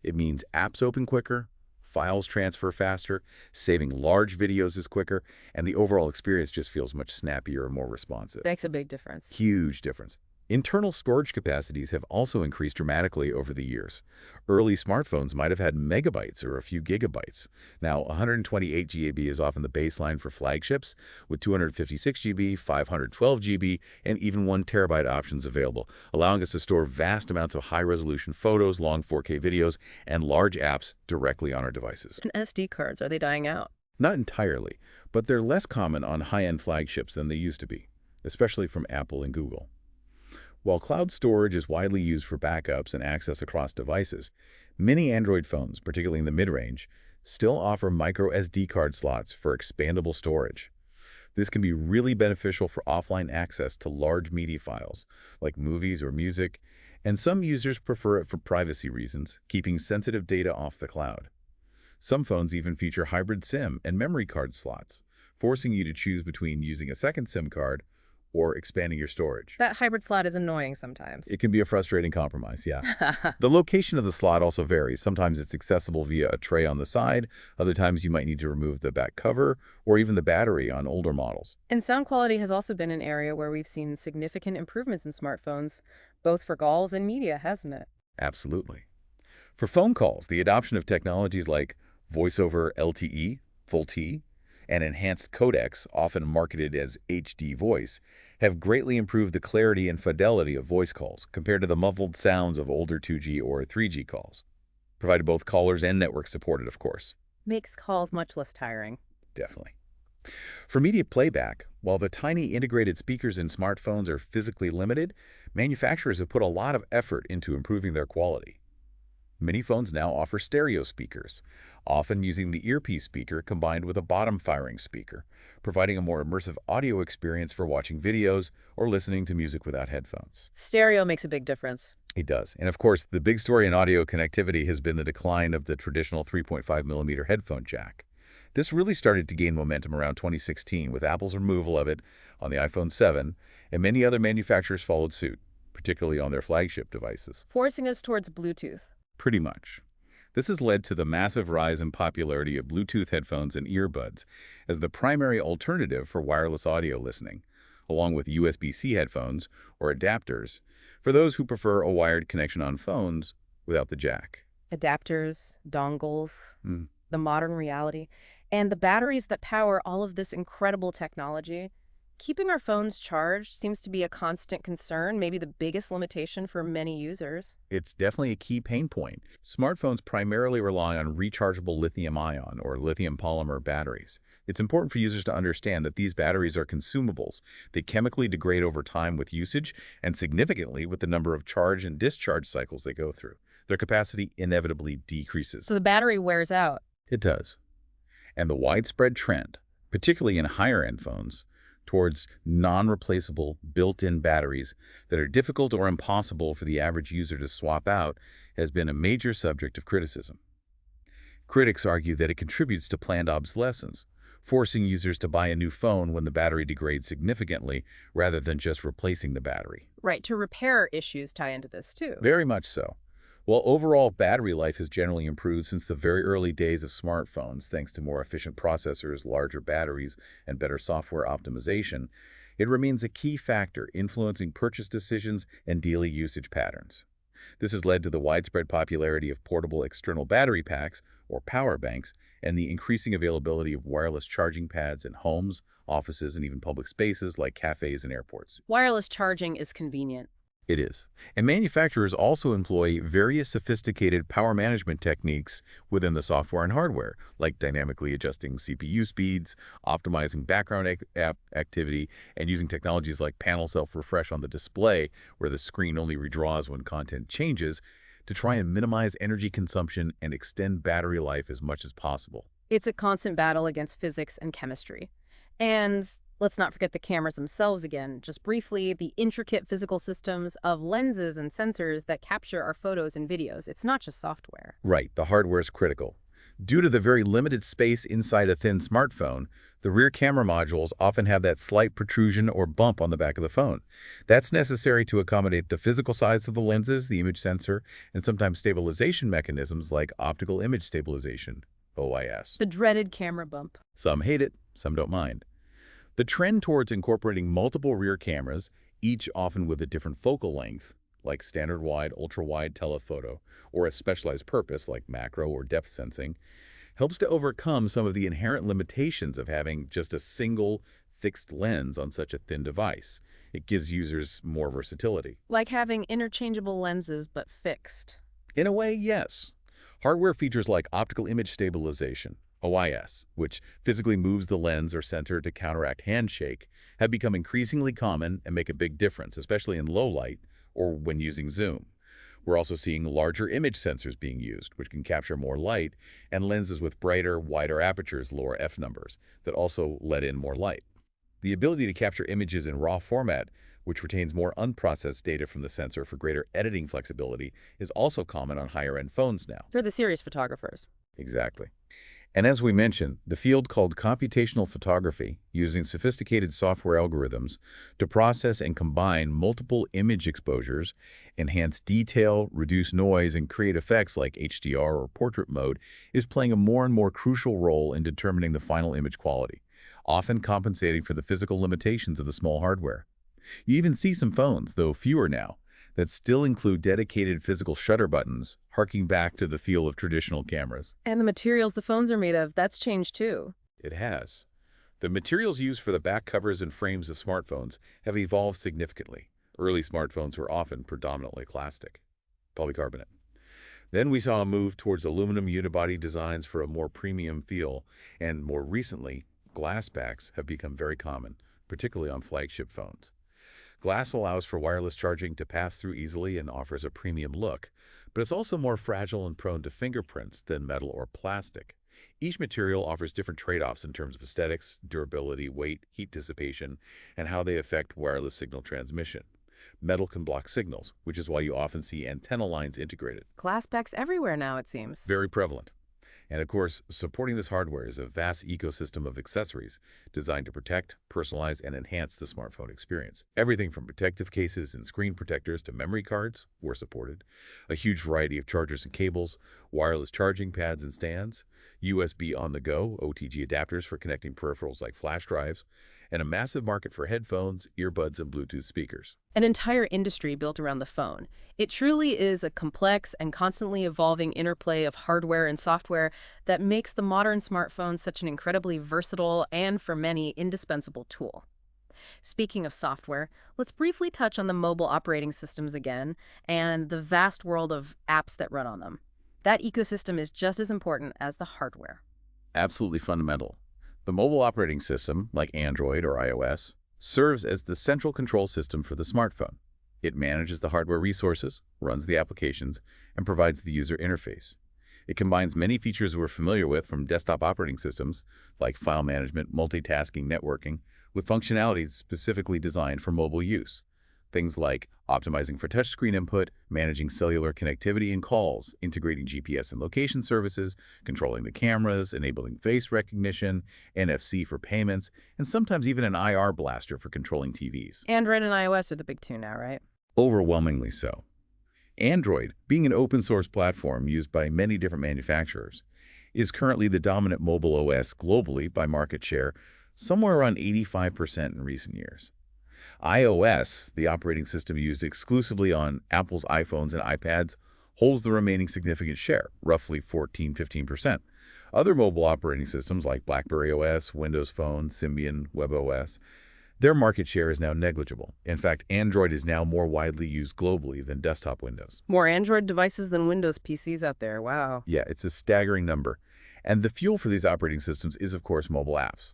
It means apps open quicker, files transfer faster, saving large videos is quicker, and the overall experience just feels much snappier and more responsive. Makes a big difference. Huge difference. Internal storage capacities have also increased dramatically over the years. Early smartphones might have had megabytes or a few gigabytes. Now, 128 GB is often the baseline for flagships, with 256 GB, 512 GB, and even 1 terabyte options available, allowing us to store vast amounts of high-resolution photos, long 4K videos, and large apps directly on our devices. And SD cards, are they dying out? Not entirely, but they're less common on high-end flagships than they used to be, especially from Apple and Google. While cloud storage is widely used for backups and access across devices, many Android phones, particularly in the mid-range, still offer micro SD card slots for expandable storage. This can be really beneficial for offline access to large media files, like movies or music, and some users prefer it for privacy reasons, keeping sensitive data off the cloud. Some phones even feature hybrid SIM and memory card slots, forcing you to choose between using a second SIM card or expanding your storage. That hybrid slot is annoying sometimes. It can be a frustrating compromise, yeah. The location of the slot also varies. Sometimes it's accessible via a tray on the side. Other times you might need to remove the back cover or even the battery on older models. And sound quality has also been an area where we've seen significant improvements in smartphones, both for calls and media, hasn't it? Absolutely. For phone calls, the adoption of technologies like voice over LTE, full T, and enhanced codecs, often marketed as HD voice, have greatly improved the clarity and fidelity of voice calls compared to the muffled sounds of older 2G or 3G calls, provided both callers and networks supported, of course. Makes calls much less tiring. Definitely. For media playback, while the tiny integrated speakers in smartphones are physically limited, manufacturers have put a lot of effort into improving their quality. Many phones now offer stereo speakers, often using the earpiece speaker combined with a bottom-firing speaker, providing a more immersive audio experience for watching videos or listening to music without headphones. Stereo makes a big difference. It does. And of course, the big story in audio connectivity has been the decline of the traditional 3.5mm headphone jack. This really started to gain momentum around 2016 with Apple's removal of it on the iPhone 7, and many other manufacturers followed suit, particularly on their flagship devices. Forcing us towards Bluetooth. Pretty much. This has led to the massive rise in popularity of Bluetooth headphones and earbuds as the primary alternative for wireless audio listening, along with USB-C headphones or adapters for those who prefer a wired connection on phones without the jack. Adapters, dongles, the modern reality, and the batteries that power all of this incredible technology. Keeping our phones charged seems to be a constant concern, maybe the biggest limitation for many users. It's definitely a key pain point. Smartphones primarily rely on rechargeable lithium-ion or lithium polymer batteries. It's important for users to understand that these batteries are consumables. They chemically degrade over time with usage and significantly with the number of charge and discharge cycles they go through. Their capacity inevitably decreases. So the battery wears out. It does. And the widespread trend, particularly in higher-end phones, towards non-replaceable built-in batteries that are difficult or impossible for the average user to swap out has been a major subject of criticism. Critics argue that it contributes to planned obsolescence, forcing users to buy a new phone when the battery degrades significantly rather than just replacing the battery. Right, to repair issues tie into this too. Very much so. While overall battery life has generally improved since the very early days of smartphones thanks to more efficient processors, larger batteries, and better software optimization, it remains a key factor influencing purchase decisions and daily usage patterns. This has led to the widespread popularity of portable external battery packs, or power banks, and the increasing availability of wireless charging pads in homes, offices, and even public spaces like cafes and airports. Wireless charging is convenient. It is. And manufacturers also employ various sophisticated power management techniques within the software and hardware, like dynamically adjusting CPU speeds, optimizing background app activity, and using technologies like panel self-refresh on the display, where the screen only redraws when content changes, to try and minimize energy consumption and extend battery life as much as possible. It's a constant battle against physics and chemistry. And let's not forget the cameras themselves again. Just briefly, the intricate physical systems of lenses and sensors that capture our photos and videos. It's not just software. Right, the hardware is critical. Due to the very limited space inside a thin smartphone, the rear camera modules often have that slight protrusion or bump on the back of the phone. That's necessary to accommodate the physical size of the lenses, the image sensor, and sometimes stabilization mechanisms like optical image stabilization, OIS. The dreaded camera bump. Some hate it, some don't mind. The trend towards incorporating multiple rear cameras, each often with a different focal length, like standard wide, ultra-wide telephoto, or a specialized purpose like macro or depth sensing, helps to overcome some of the inherent limitations of having just a single fixed lens on such a thin device. It gives users more versatility. Like having interchangeable lenses but fixed. In a way, yes. Hardware features like optical image stabilization, OIS, which physically moves the lens or center to counteract handshake, have become increasingly common and make a big difference, especially in low light, or when using zoom. We're also seeing larger image sensors being used, which can capture more light, and lenses with brighter, wider apertures, lower f-numbers, that also let in more light. The ability to capture images in RAW format, which retains more unprocessed data from the sensor for greater editing flexibility, is also common on higher-end phones now. For the serious photographers. Exactly. And as we mentioned, the field called computational photography, using sophisticated software algorithms to process and combine multiple image exposures, enhance detail, reduce noise, and create effects like HDR or portrait mode, is playing a more and more crucial role in determining the final image quality, often compensating for the physical limitations of the small hardware. You even see some phones, though fewer now, that still include dedicated physical shutter buttons, harking back to the feel of traditional cameras. And the materials the phones are made of, that's changed too. It has. The materials used for the back covers and frames of smartphones have evolved significantly. Early smartphones were often predominantly plastic, polycarbonate. Then we saw a move towards aluminum unibody designs for a more premium feel, and more recently, glass backs have become very common, particularly on flagship phones. Glass allows for wireless charging to pass through easily and offers a premium look, but it's also more fragile and prone to fingerprints than metal or plastic. Each material offers different trade-offs in terms of aesthetics, durability, weight, heat dissipation, and how they affect wireless signal transmission. Metal can block signals, which is why you often see antenna lines integrated. Glass backs everywhere now, it seems. Very prevalent. And of course, supporting this hardware is a vast ecosystem of accessories designed to protect, personalize, and enhance the smartphone experience. Everything from protective cases and screen protectors to memory cards were supported, a huge variety of chargers and cables, wireless charging pads and stands, USB on-the-go, OTG adapters for connecting peripherals like flash drives, and a massive market for headphones, earbuds, and Bluetooth speakers. An entire industry built around the phone. It truly is a complex and constantly evolving interplay of hardware and software that makes the modern smartphone such an incredibly versatile and, for many, indispensable tool. Speaking of software, let's briefly touch on the mobile operating systems again and the vast world of apps that run on them. That ecosystem is just as important as the hardware. Absolutely fundamental. The mobile operating system, like Android or iOS, serves as the central control system for the smartphone. It manages the hardware resources, runs the applications, and provides the user interface. It combines many features we're familiar with from desktop operating systems, like file management, multitasking, networking, with functionalities specifically designed for mobile use. Things like optimizing for touchscreen input, managing cellular connectivity and calls, integrating GPS and location services, controlling the cameras, enabling face recognition, NFC for payments, and sometimes even an IR blaster for controlling TVs. Android and iOS are the big two now, right? Overwhelmingly so. Android, being an open-source platform used by many different manufacturers, is currently the dominant mobile OS globally by market share, somewhere around 85% in recent years. iOS, the operating system used exclusively on Apple's iPhones and iPads, holds the remaining significant share, roughly 14–15%. Other mobile operating systems like BlackBerry OS, Windows Phone, Symbian, WebOS, their market share is now negligible. In fact, Android is now more widely used globally than desktop Windows. More Android devices than Windows PCs out there, wow. Yeah, it's a staggering number. And the fuel for these operating systems is, of course, mobile apps.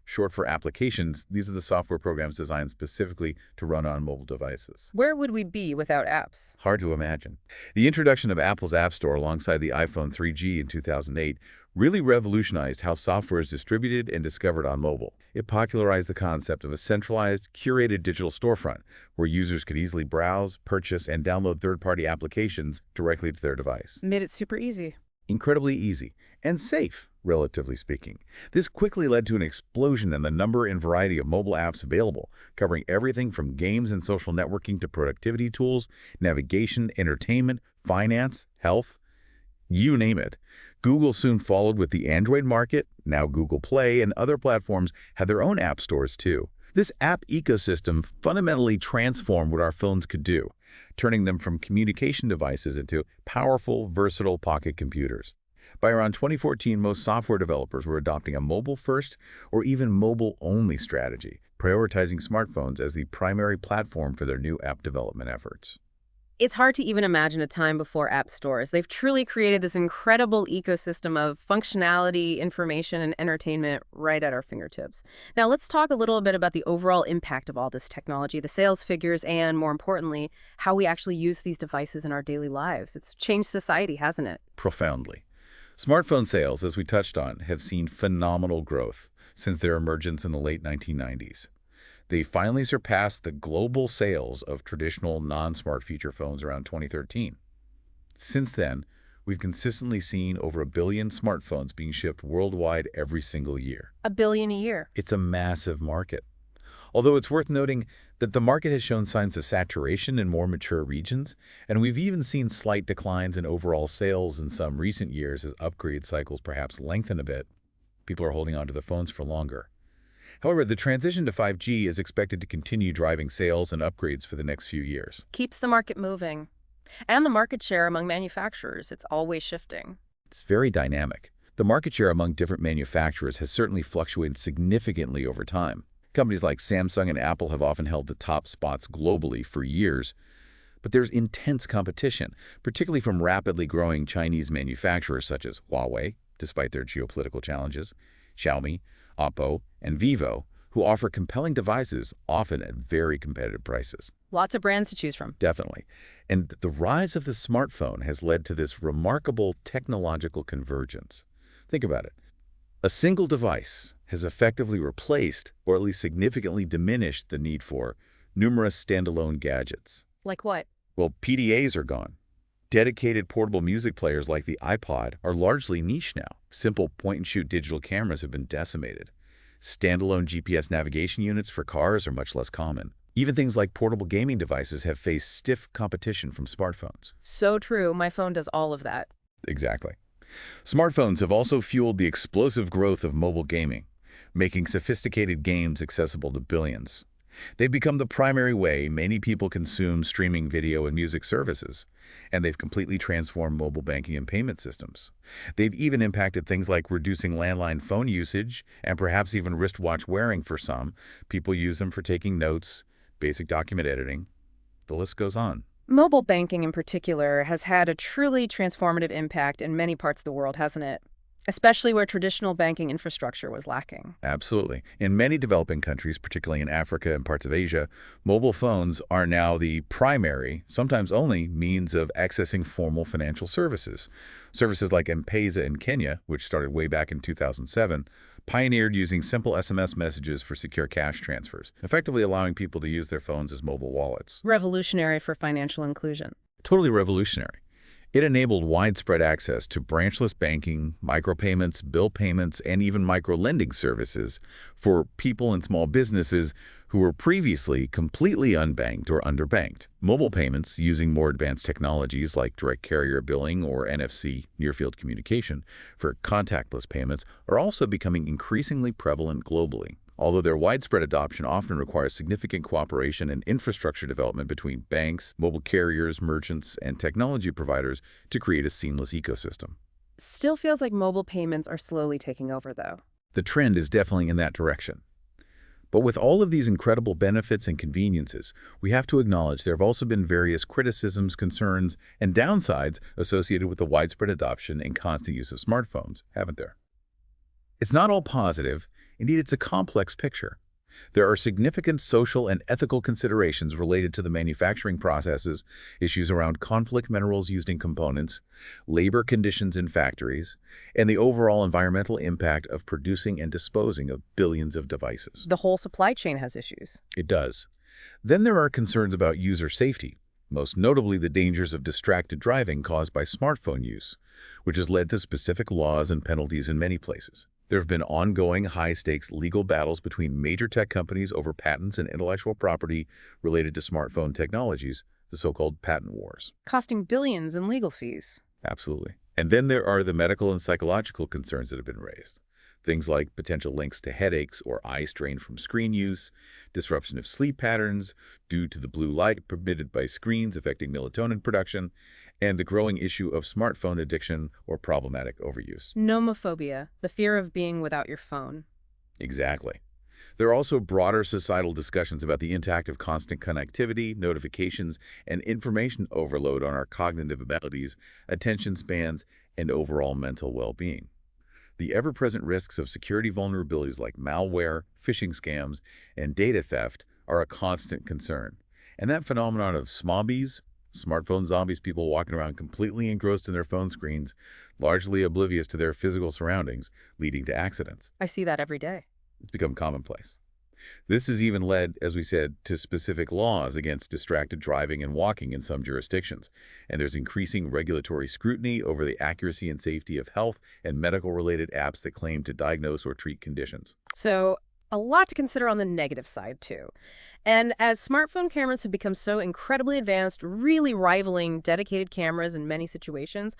Short for applications, these are the software programs designed specifically to run on mobile devices. Where would we be without apps? Hard to imagine. The introduction of Apple's App Store alongside the iPhone 3G in 2008 really revolutionized how software is distributed and discovered on mobile. It popularized the concept of a centralized, curated digital storefront where users could easily browse, purchase, and download third-party applications directly to their device. Made it super easy. Incredibly easy and safe, relatively speaking. This quickly led to an explosion in the number and variety of mobile apps available, covering everything from games and social networking to productivity tools, navigation, entertainment, finance, health, you name it. Google soon followed with the Android market. Now Google Play and other platforms have their own app stores too. This app ecosystem fundamentally transformed what our phones could do, turning them from communication devices into powerful, versatile pocket computers. By around 2014, most software developers were adopting a mobile-first or even mobile-only strategy, prioritizing smartphones as the primary platform for their new app development efforts. It's hard to even imagine a time before app stores. They've truly created this incredible ecosystem of functionality, information, and entertainment right at our fingertips. Now, let's talk a little bit about the overall impact of all this technology, the sales figures, and more importantly, how we actually use these devices in our daily lives. It's changed society, hasn't it? Profoundly. Smartphone sales, as we touched on, have seen phenomenal growth since their emergence in the late 1990s. They finally surpassed the global sales of traditional non-smart feature phones around 2013. Since then, we've consistently seen over 1 billion smartphones being shipped worldwide every single year. 1 billion a year. It's a massive market. Although it's worth noting that the market has shown signs of saturation in more mature regions, and we've even seen slight declines in overall sales in some recent years as upgrade cycles perhaps lengthen a bit. People are holding on to their phones for longer. However, the transition to 5G is expected to continue driving sales and upgrades for the next few years. Keeps the market moving. And the market share among manufacturers, it's always shifting. It's very dynamic. The market share among different manufacturers has certainly fluctuated significantly over time. Companies like Samsung and Apple have often held the top spots globally for years, but there's intense competition, particularly from rapidly growing Chinese manufacturers such as Huawei, despite their geopolitical challenges, Xiaomi, Oppo, and Vivo, who offer compelling devices, often at very competitive prices. Lots of brands to choose from. Definitely. And the rise of the smartphone has led to this remarkable technological convergence. Think about it. A single device has effectively replaced, or at least significantly diminished, the need for numerous standalone gadgets. Like what? Well, PDAs are gone. Dedicated portable music players like the iPod are largely niche now. Simple point-and-shoot digital cameras have been decimated. Standalone GPS navigation units for cars are much less common. Even things like portable gaming devices have faced stiff competition from smartphones. So true. My phone does all of that. Exactly. Smartphones have also fueled the explosive growth of mobile gaming, making sophisticated games accessible to billions. They've become the primary way many people consume streaming video and music services, and they've completely transformed mobile banking and payment systems. They've even impacted things like reducing landline phone usage and perhaps even wristwatch wearing for some. People use them for taking notes, basic document editing. The list goes on. Mobile banking in particular has had a truly transformative impact in many parts of the world, hasn't it? Especially where traditional banking infrastructure was lacking. Absolutely. In many developing countries, particularly in Africa and parts of Asia, mobile phones are now the primary, sometimes only, means of accessing formal financial services. Services like M-Pesa in Kenya, which started way back in 2007, pioneered using simple SMS messages for secure cash transfers, effectively allowing people to use their phones as mobile wallets. Revolutionary for financial inclusion. Totally revolutionary. It enabled widespread access to branchless banking, micropayments, bill payments, and even micro-lending services for people and small businesses who were previously completely unbanked or underbanked. Mobile payments, using more advanced technologies like direct carrier billing or NFC, near-field communication, for contactless payments, are also becoming increasingly prevalent globally. Although their widespread adoption often requires significant cooperation and infrastructure development between banks, mobile carriers, merchants, and technology providers to create a seamless ecosystem. Still feels like mobile payments are slowly taking over, though. The trend is definitely in that direction. But with all of these incredible benefits and conveniences, we have to acknowledge there have also been various criticisms, concerns, and downsides associated with the widespread adoption and constant use of smartphones, haven't there? It's not all positive. Indeed, it's a complex picture. There are significant social and ethical considerations related to the manufacturing processes, issues around conflict minerals used in components, labor conditions in factories, and the overall environmental impact of producing and disposing of billions of devices. The whole supply chain has issues. It does. Then there are concerns about user safety, most notably the dangers of distracted driving caused by smartphone use, which has led to specific laws and penalties in many places. There have been ongoing high-stakes legal battles between major tech companies over patents and intellectual property related to smartphone technologies, the so-called patent wars. Costing billions in legal fees. Absolutely. And then there are the medical and psychological concerns that have been raised. Things like potential links to headaches or eye strain from screen use, disruption of sleep patterns due to the blue light emitted by screens affecting melatonin production, and the growing issue of smartphone addiction or problematic overuse. Nomophobia, the fear of being without your phone. Exactly. There are also broader societal discussions about the impact of constant connectivity, notifications, and information overload on our cognitive abilities, attention spans, and overall mental well-being. The ever-present risks of security vulnerabilities like malware, phishing scams, and data theft are a constant concern. And that phenomenon of smobbies, smartphone zombies, people walking around completely engrossed in their phone screens, largely oblivious to their physical surroundings, leading to accidents. I see that every day. It's become commonplace. This has even led, as we said, to specific laws against distracted driving and walking in some jurisdictions. And there's increasing regulatory scrutiny over the accuracy and safety of health and medical-related apps that claim to diagnose or treat conditions. So a lot to consider on the negative side, too. And as smartphone cameras have become so incredibly advanced, really rivaling dedicated cameras in many situations,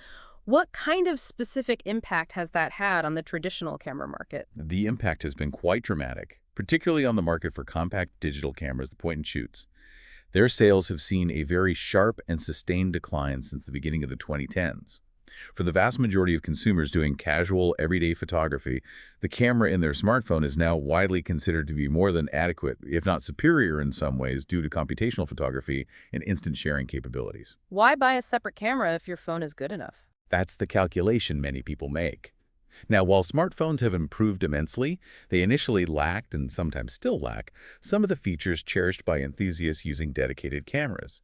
what kind of specific impact has that had on the traditional camera market? The impact has been quite dramatic, particularly on the market for compact digital cameras, the point-and-shoots. Their sales have seen a very sharp and sustained decline since the beginning of the 2010s. For the vast majority of consumers doing casual, everyday photography, the camera in their smartphone is now widely considered to be more than adequate, if not superior in some ways, due to computational photography and instant sharing capabilities. Why buy a separate camera if your phone is good enough? That's the calculation many people make. Now, while smartphones have improved immensely, they initially lacked, and sometimes still lack, some of the features cherished by enthusiasts using dedicated cameras.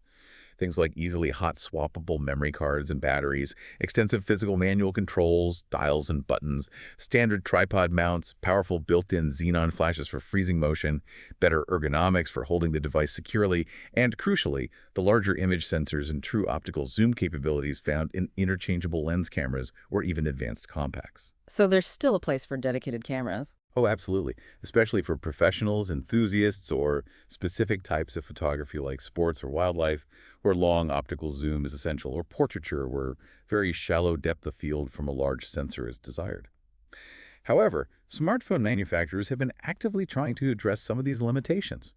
Things like easily hot-swappable memory cards and batteries, extensive physical manual controls, dials and buttons, standard tripod mounts, powerful built-in xenon flashes for freezing motion, better ergonomics for holding the device securely, and, crucially, the larger image sensors and true optical zoom capabilities found in interchangeable lens cameras or even advanced compacts. So there's still a place for dedicated cameras. Oh, absolutely, especially for professionals, enthusiasts, or specific types of photography like sports or wildlife, where long optical zoom is essential, or portraiture, where very shallow depth of field from a large sensor is desired. However, smartphone manufacturers have been actively trying to address some of these limitations.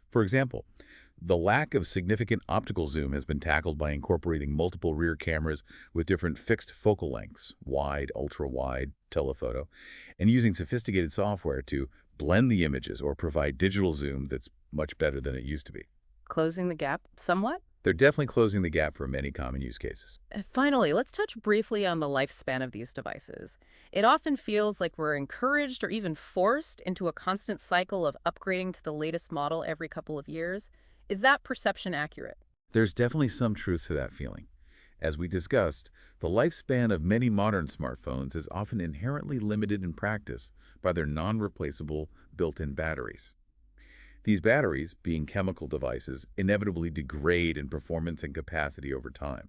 For example, the lack of significant optical zoom has been tackled by incorporating multiple rear cameras with different fixed focal lengths, wide, ultra-wide, telephoto, and using sophisticated software to blend the images or provide digital zoom that's much better than it used to be. Closing the gap somewhat? They're definitely closing the gap for many common use cases. Finally, let's touch briefly on the lifespan of these devices. It often feels like we're encouraged or even forced into a constant cycle of upgrading to the latest model every couple of years. Is that perception accurate? There's definitely some truth to that feeling. As we discussed, the lifespan of many modern smartphones is often inherently limited in practice by their non-replaceable built-in batteries. These batteries, being chemical devices, inevitably degrade in performance and capacity over time.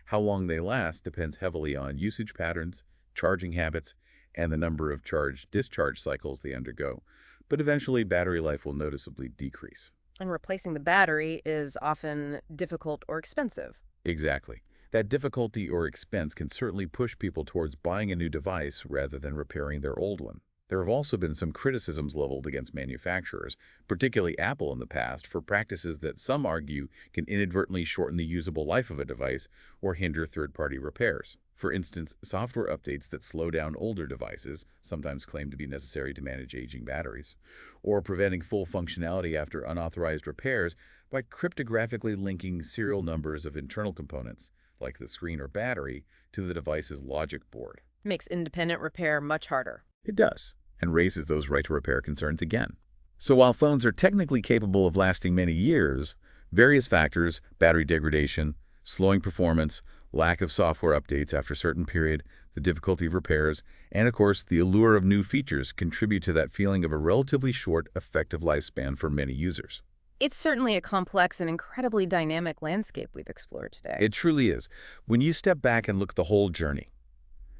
How long they last depends heavily on usage patterns, charging habits, and the number of charge-discharge cycles they undergo, but eventually battery life will noticeably decrease. And replacing the battery is often difficult or expensive. Exactly. That difficulty or expense can certainly push people towards buying a new device rather than repairing their old one. There have also been some criticisms leveled against manufacturers, particularly Apple in the past, for practices that some argue can inadvertently shorten the usable life of a device or hinder third-party repairs. For instance, software updates that slow down older devices, sometimes claimed to be necessary to manage aging batteries, or preventing full functionality after unauthorized repairs by cryptographically linking serial numbers of internal components, like the screen or battery, to the device's logic board. Makes independent repair much harder. It does, and raises those right-to-repair concerns again. So while phones are technically capable of lasting many years, various factors, battery degradation, slowing performance, lack of software updates after a certain period, the difficulty of repairs, and of course the allure of new features contribute to that feeling of a relatively short, effective lifespan for many users. It's certainly a complex and incredibly dynamic landscape we've explored today. It truly is. When you step back and look at the whole journey,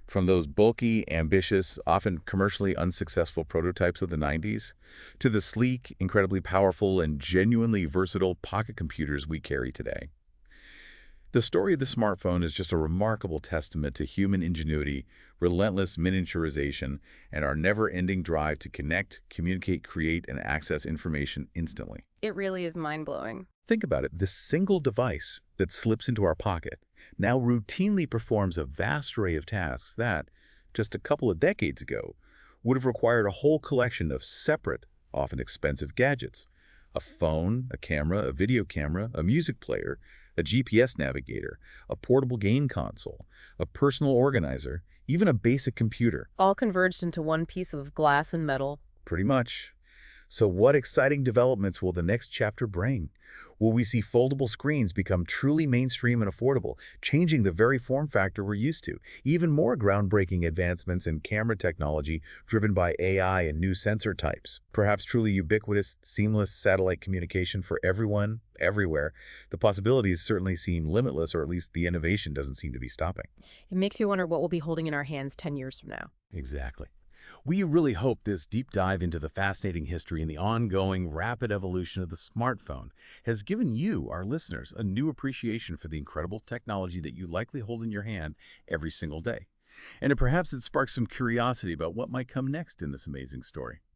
from those bulky, ambitious, often commercially unsuccessful prototypes of the 90s, to the sleek, incredibly powerful, and genuinely versatile pocket computers we carry today. The story of the smartphone is just a remarkable testament to human ingenuity, relentless miniaturization, and our never-ending drive to connect, communicate, create, and access information instantly. It really is mind-blowing. Think about it. This single device that slips into our pocket now routinely performs a vast array of tasks that, just a couple of decades ago, would have required a whole collection of separate, often expensive gadgets. A phone, a camera, a video camera, a music player, a GPS navigator, a portable game console, a personal organizer, even a basic computer. All converged into one piece of glass and metal. Pretty much. So what exciting developments will the next chapter bring? Will we see foldable screens become truly mainstream and affordable, changing the very form factor we're used to? Even more groundbreaking advancements in camera technology driven by AI and new sensor types. Perhaps truly ubiquitous, seamless satellite communication for everyone, everywhere. The possibilities certainly seem limitless, or at least the innovation doesn't seem to be stopping. It makes you wonder what we'll be holding in our hands 10 years from now. Exactly. We really hope this deep dive into the fascinating history and the ongoing rapid evolution of the smartphone has given you, our listeners, a new appreciation for the incredible technology that you likely hold in your hand every single day. And perhaps it sparks some curiosity about what might come next in this amazing story.